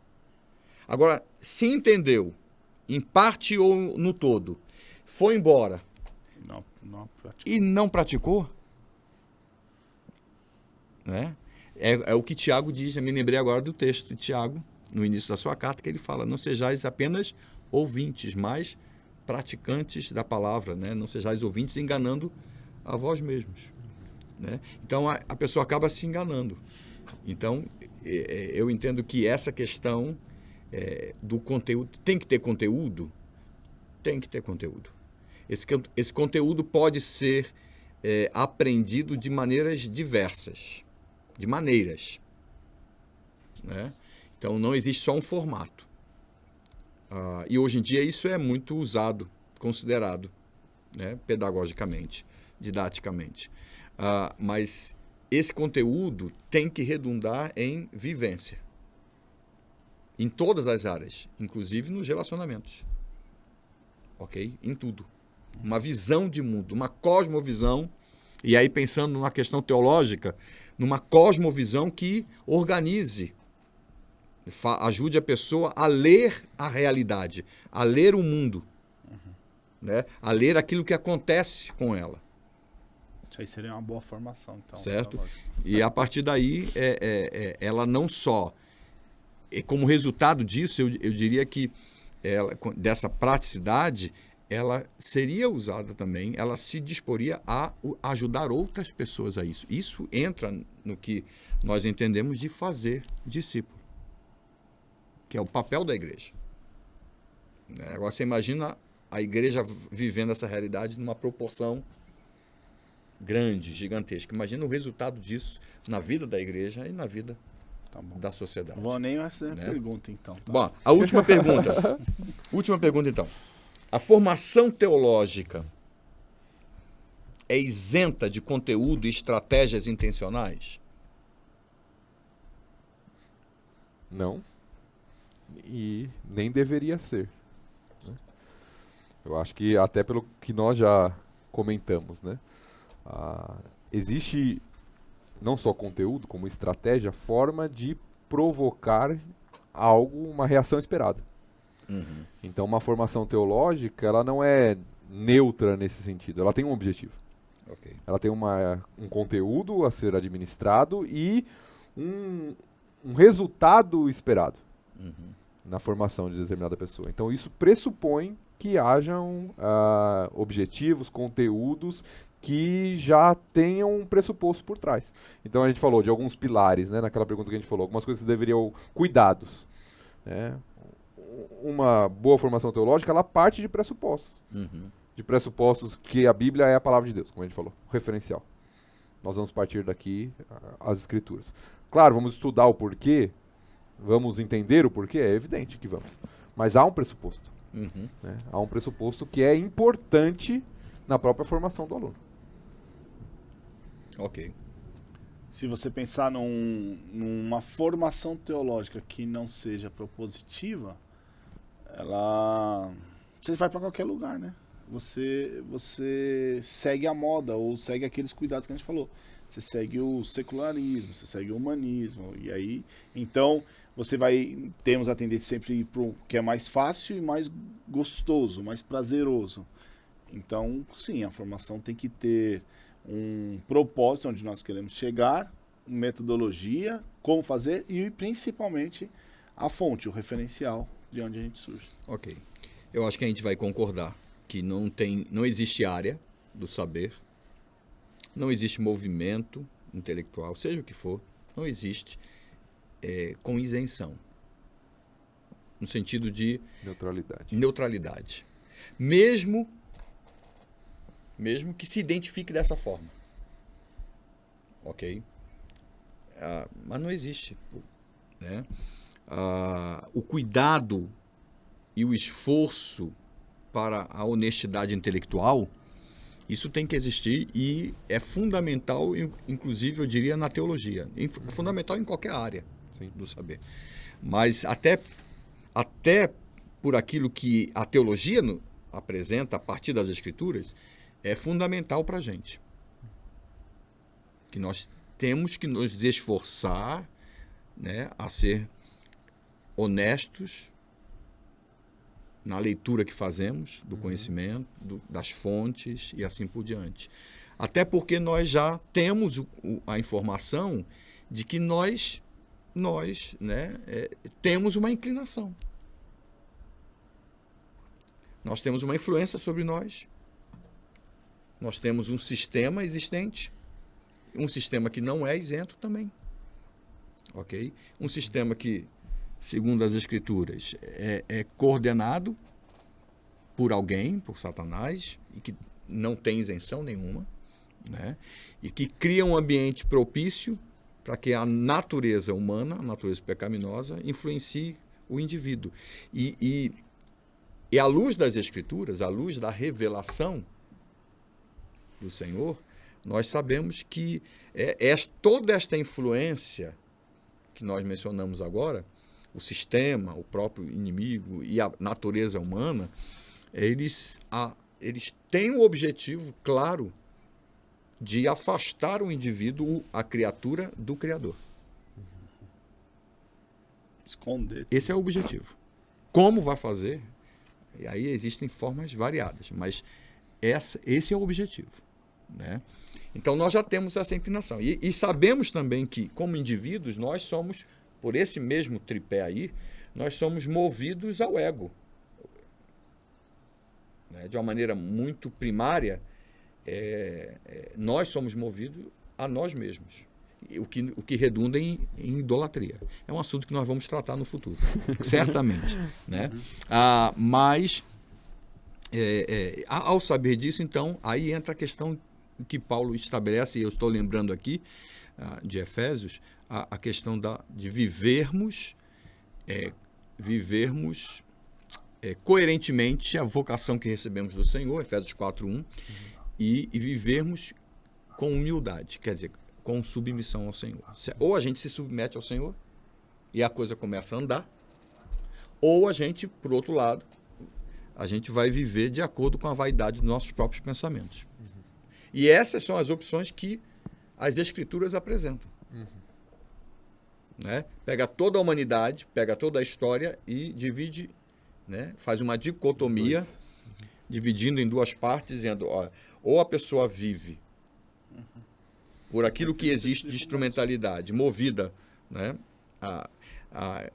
Agora, se entendeu, em parte ou no todo, foi embora e não praticou, né? É o que Tiago diz, eu me lembrei agora do texto de Tiago, no início da sua carta, que ele fala, não sejais apenas ouvintes, mas praticantes da palavra, né? Não sejais ouvintes enganando a vós mesmos. Né? Então, a pessoa acaba se enganando. Então, eu entendo que essa questão do conteúdo, tem que ter conteúdo? Tem que ter conteúdo. Esse conteúdo pode ser aprendido de maneiras diversas, de maneiras. Né? Então, não existe só um formato. E hoje em dia isso é muito usado, considerado, né? Pedagogicamente, didaticamente. Mas esse conteúdo tem que redundar em vivência. Em todas as áreas, inclusive nos relacionamentos. Ok? Em tudo. Uma visão de mundo, uma cosmovisão. E aí, pensando numa questão teológica, numa cosmovisão que organize, ajude a pessoa a ler a realidade, a ler o mundo, né? A ler aquilo que acontece com ela. Isso aí seria uma boa formação, então. Certo? E a partir daí, ela não só... Como resultado disso, eu diria que dessa praticidade, ela seria usada também, ela se disporia a ajudar outras pessoas a isso. Isso entra no que nós entendemos de fazer discípulo, que é o papel da igreja. Agora você imagina a igreja vivendo essa realidade numa proporção grande, gigantesca. Imagina o resultado disso na vida da igreja e na vida da sociedade. Vou nem essa pergunta, então. Tá? Bom, a última pergunta. Última pergunta, então. A formação teológica é isenta de conteúdo e estratégias intencionais? Não. E nem deveria ser. Né? Eu acho que até pelo que nós já comentamos, né? Existe não só conteúdo, como estratégia, forma de provocar algo, uma reação esperada. Uhum. Então, uma formação teológica, ela não é neutra nesse sentido, ela tem um objetivo. Okay. Ela tem um conteúdo a ser administrado e um resultado esperado na formação de determinada pessoa. Então, isso pressupõe que hajam objetivos, conteúdos que já tenham um pressuposto por trás. Então, a gente falou de alguns pilares, né, naquela pergunta que a gente falou, algumas coisas que deveriam... Cuidados. Né? Uma boa formação teológica, ela parte de pressupostos. De pressupostos que a Bíblia é a palavra de Deus, como a gente falou, referencial. Nós vamos partir daqui as Escrituras. Claro, vamos estudar o porquê, vamos entender o porquê, é evidente que vamos. Mas há um pressuposto. Né? Há um pressuposto que é importante na própria formação do aluno. Ok. Se você pensar numa formação teológica que não seja propositiva, você vai para qualquer lugar, né? você segue a moda ou segue aqueles cuidados que a gente falou. Você segue o secularismo, você segue o humanismo. E aí, então, temos a tendência sempre a ir para o que é mais fácil e mais gostoso, mais prazeroso. Então, sim, a formação tem que ter um propósito onde nós queremos chegar, metodologia, como fazer e principalmente a fonte, o referencial de onde a gente surge. Ok. Eu acho que a gente vai concordar que não existe área do saber, não existe movimento intelectual, seja o que for, não existe com isenção, no sentido de neutralidade. Mesmo que se identifique dessa forma. Ok? Mas não existe. Né? O cuidado e o esforço para a honestidade intelectual, isso tem que existir e é fundamental, inclusive, eu diria, na teologia. Fundamental em qualquer área do saber. Mas até por aquilo que a teologia apresenta a partir das Escrituras, é fundamental para a gente. Que nós temos que nos esforçar, né, a ser honestos na leitura que fazemos do conhecimento, das fontes e assim por diante. Até porque nós já temos a informação de que nós né, temos uma inclinação. Nós temos uma influência sobre nós. Nós temos um sistema existente, um sistema que não é isento também. Ok? Um sistema que, segundo as Escrituras, é coordenado por alguém, por Satanás, e que não tem isenção nenhuma, né? E que cria um ambiente propício para que a natureza humana, a natureza pecaminosa, influencie o indivíduo. E à luz das Escrituras, à luz da revelação do Senhor, nós sabemos que toda esta influência que nós mencionamos agora, o sistema, o próprio inimigo e a natureza humana, eles têm o objetivo claro de afastar o indivíduo, a criatura, do Criador. Esconder. Esse é o objetivo. Como vai fazer? E aí existem formas variadas, mas esse é o objetivo. Né? Então nós já temos essa inclinação. E sabemos também que, como indivíduos, nós somos, por esse mesmo tripé aí, nós somos movidos ao ego. Né? De uma maneira muito primária, nós somos movidos a nós mesmos. O que redunda em idolatria. É um assunto que nós vamos tratar no futuro, certamente. Né? Mas, ao saber disso, então, aí entra a questão que Paulo estabelece, e eu estou lembrando aqui, de Efésios, a questão de vivermos coerentemente a vocação que recebemos do Senhor, Efésios 4:1, e vivermos com humildade, quer dizer, com submissão ao Senhor. Ou a gente se submete ao Senhor e a coisa começa a andar, ou a gente, por outro lado, a gente vai viver de acordo com a vaidade dos nossos próprios pensamentos. E essas são as opções que as Escrituras apresentam. Né? Pega toda a humanidade, pega toda a história e divide, né? Faz uma dicotomia, dividindo em duas partes, dizendo, ou a pessoa vive por aquilo que existe de instrumentalidade, movida, né?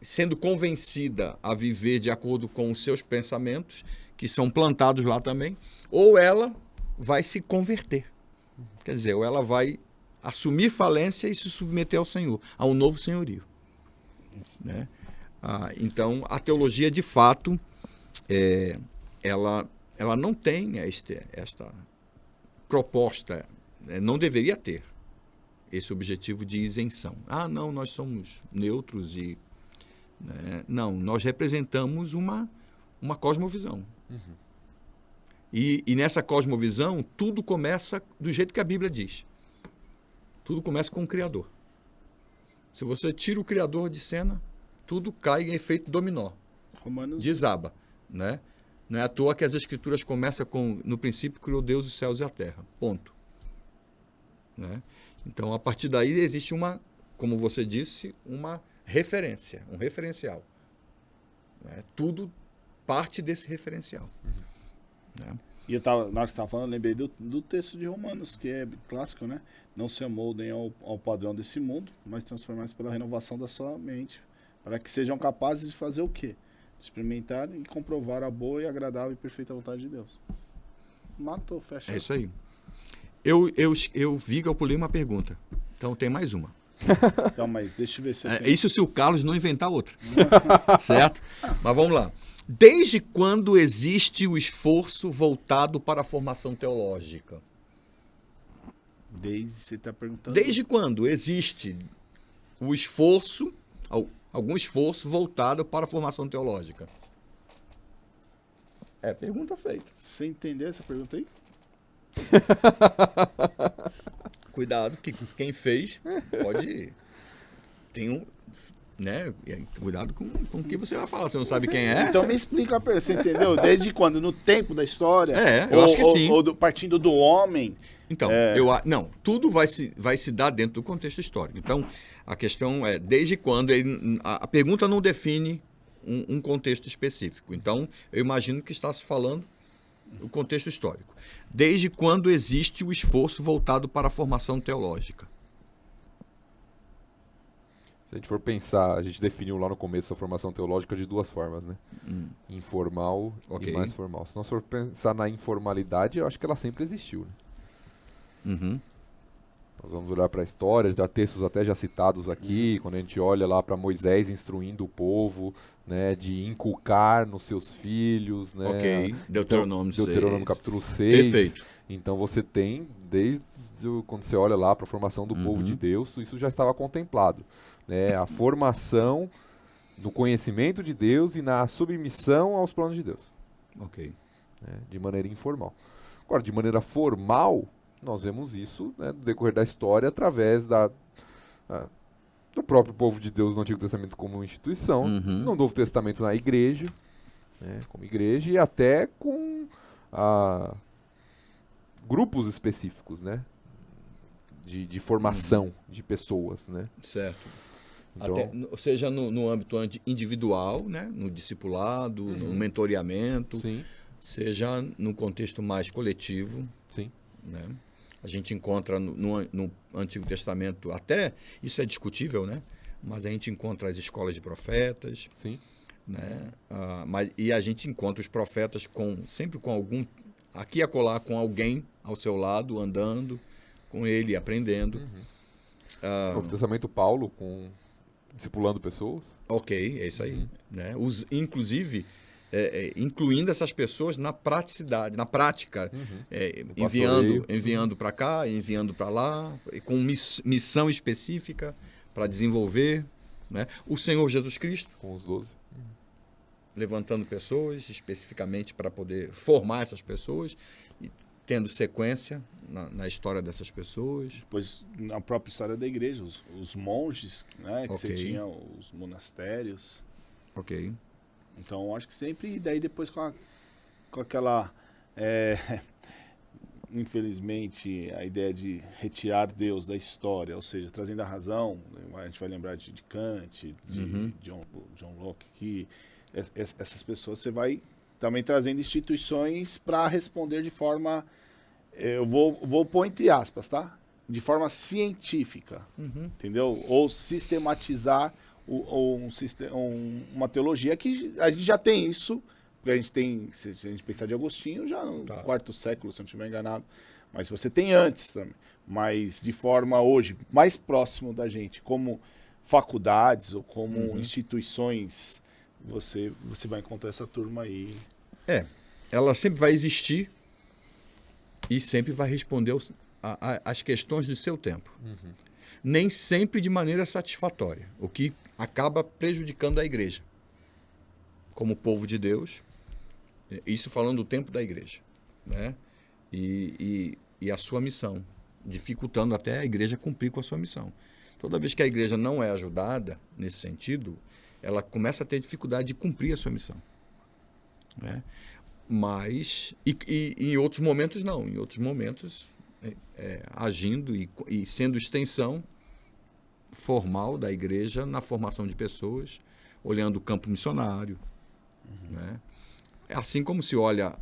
Sendo convencida a viver de acordo com os seus pensamentos, que são plantados lá também, ou ela vai se converter. Quer dizer, ou ela vai assumir falência e se submeter ao Senhor, a um novo senhorio. Né? Então, a teologia, de fato, ela não tem esta proposta, não deveria ter esse objetivo de isenção. Não, nós somos neutros e... Né? Não, nós representamos uma cosmovisão. E nessa cosmovisão, tudo começa do jeito que a Bíblia diz. Tudo começa com o Criador. Se você tira o Criador de cena, tudo cai em efeito dominó. Romanos... Desaba. Né? Não é à toa que as Escrituras começam com: no princípio criou Deus os céus e a terra. Ponto. Né? Então, a partir daí existe uma, como você disse, uma referência, um referencial. Né? Tudo parte desse referencial. Né? E na hora que você estava falando, eu lembrei do texto de Romanos, que é clássico, né? Não se amoldem ao padrão desse mundo, mas transformar-se pela renovação da sua mente, para que sejam capazes de fazer o quê? Experimentar e comprovar a boa e agradável e perfeita vontade de Deus. Matou, fecha. É isso aí. Eu vi que eu pulei uma pergunta. Então tem mais uma. Então, mas deixa eu ver se eu Isso se o Carlos não inventar outra. Certo? Mas vamos lá. Desde quando existe o esforço voltado para a formação teológica? você está perguntando. Desde quando existe o esforço, algum esforço voltado para a formação teológica? É pergunta feita. Você entendeu essa pergunta aí? Cuidado, que quem fez pode... Tem um... Né? Cuidado com o que você vai falar. Você não sabe quem é? Então me explica a pergunta. Você entendeu? Desde quando? No tempo da história? Eu acho que sim. Ou partindo do homem? Então, não, tudo vai se dar dentro do contexto histórico. Então, a questão é, desde quando... A pergunta não define um contexto específico. Então, eu imagino que está se falando o contexto histórico. Desde quando existe o esforço voltado para a formação teológica? Se a gente for pensar, a gente definiu lá no começo a formação teológica de duas formas, né? Informal e mais formal. Se nós for pensar na informalidade, eu acho que ela sempre existiu, né? Uhum. Nós vamos olhar para a história, já textos até já citados aqui, quando a gente olha lá para Moisés instruindo o povo, né, de inculcar nos seus filhos, né? Ok, Deuteronômio 6. Deuteronômio capítulo 6. Perfeito. Então você tem, desde quando você olha lá para a formação do povo de Deus, isso já estava contemplado. Né? A formação no conhecimento de Deus e na submissão aos planos de Deus. Ok. Né? De maneira informal. Agora, de maneira formal, nós vemos isso, né, no decorrer da história através do próprio povo de Deus no Antigo Testamento como instituição, no Novo Testamento na igreja, né, como igreja, e até com grupos específicos, né, de formação de pessoas. Né. Certo. Então, Seja no âmbito individual, né, no discipulado, no mentoreamento, sim, seja no contexto mais coletivo. sim. Né? A gente encontra no Antigo Testamento, até isso é discutível, né? Mas a gente encontra as escolas de profetas. Sim. Né? E a gente encontra os profetas sempre com algum, aqui e acolá, com alguém ao seu lado, andando com ele, aprendendo. No Novo Testamento, Paulo, discipulando pessoas. Ok, é isso aí. Né? Inclusive, incluindo essas pessoas na praticidade, na prática, enviando para cá, enviando para lá, com missão específica para desenvolver. Né? O Senhor Jesus Cristo, Com os 12. levantando pessoas especificamente para poder formar essas pessoas, e tendo sequência na história dessas pessoas. Depois, na própria história da igreja, os monges, né, que você Ok. tinha os monastérios. Ok. Então, acho que sempre, e daí depois com aquela, infelizmente, a ideia de retirar Deus da história, ou seja, trazendo a razão, a gente vai lembrar de Kant, de John Locke, que essas pessoas você vai também trazendo instituições para responder de forma, eu vou pôr entre aspas, tá? De forma científica, entendeu? Ou sistematizar uma teologia que a gente já tem isso, porque a gente tem, se a gente pensar de Agostinho, já no quarto século, se eu não estiver enganado, mas você tem antes também, mas de forma hoje mais próximo da gente, como faculdades ou como instituições, você vai encontrar essa turma aí. Ela sempre vai existir e sempre vai responder às questões do seu tempo. Nem sempre de maneira satisfatória, o que acaba prejudicando a igreja, como povo de Deus, isso falando do tempo da igreja, né? E a sua missão, dificultando até a igreja cumprir com a sua missão. Toda vez que a igreja não é ajudada nesse sentido, ela começa a ter dificuldade de cumprir a sua missão. Né? mas e em outros momentos não. Em outros momentos, agindo e sendo extensão formal da igreja na formação de pessoas, olhando o campo missionário. Né? Assim como se olha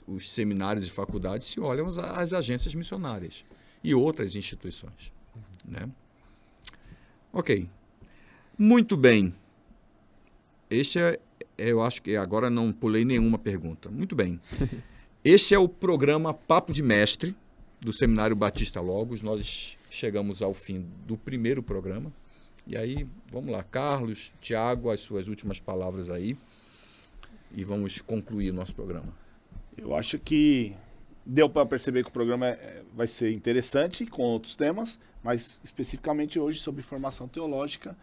os seminários e faculdades, se olham as agências missionárias e outras instituições. Né? Ok. Muito bem. Eu acho que agora não pulei nenhuma pergunta. Muito bem. Este é o programa Papo de Mestre do Seminário Batista Logos. Nós chegamos ao fim do primeiro programa. E aí, vamos lá. Carlos, Tiago, as suas últimas palavras aí. E vamos concluir o nosso programa. Eu acho que deu para perceber que o programa vai ser interessante com outros temas, mas especificamente hoje sobre formação teológica,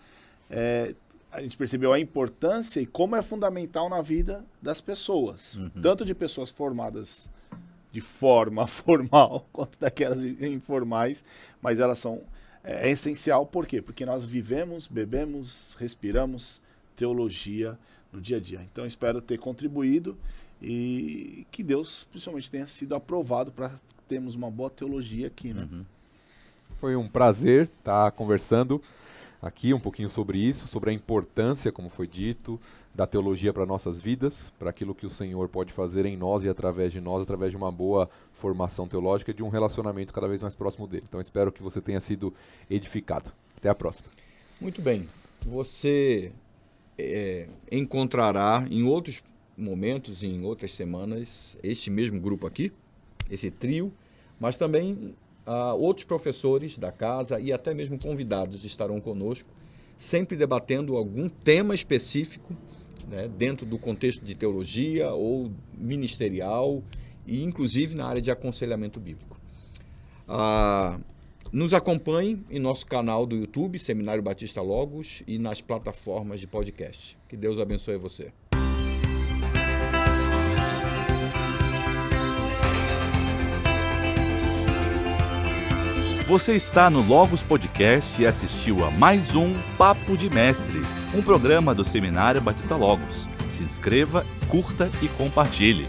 a gente percebeu a importância e como é fundamental na vida das pessoas, tanto de pessoas formadas de forma formal quanto daquelas informais, mas elas são essencial. Por quê? Porque nós vivemos, bebemos, respiramos teologia no dia a dia. Então espero ter contribuído e que Deus principalmente tenha sido aprovado para termos uma boa teologia aqui, né? Foi um prazer estar conversando aqui um pouquinho sobre isso, sobre a importância, como foi dito, da teologia para nossas vidas, para aquilo que o Senhor pode fazer em nós e através de nós, através de uma boa formação teológica e de um relacionamento cada vez mais próximo dele. Então espero que você tenha sido edificado. Até a próxima. Muito bem. Você encontrará em outros momentos, em outras semanas, este mesmo grupo aqui, esse trio, mas também outros professores da casa e até mesmo convidados estarão conosco, sempre debatendo algum tema específico, né, dentro do contexto de teologia ou ministerial e inclusive na área de aconselhamento bíblico. Nos acompanhe em nosso canal do YouTube, Seminário Batista Logos, e nas plataformas de podcast. Que Deus abençoe você. Você está no Logos Podcast e assistiu a mais um Papo de Mestre, um programa do Seminário Batista Logos. Se inscreva, curta e compartilhe.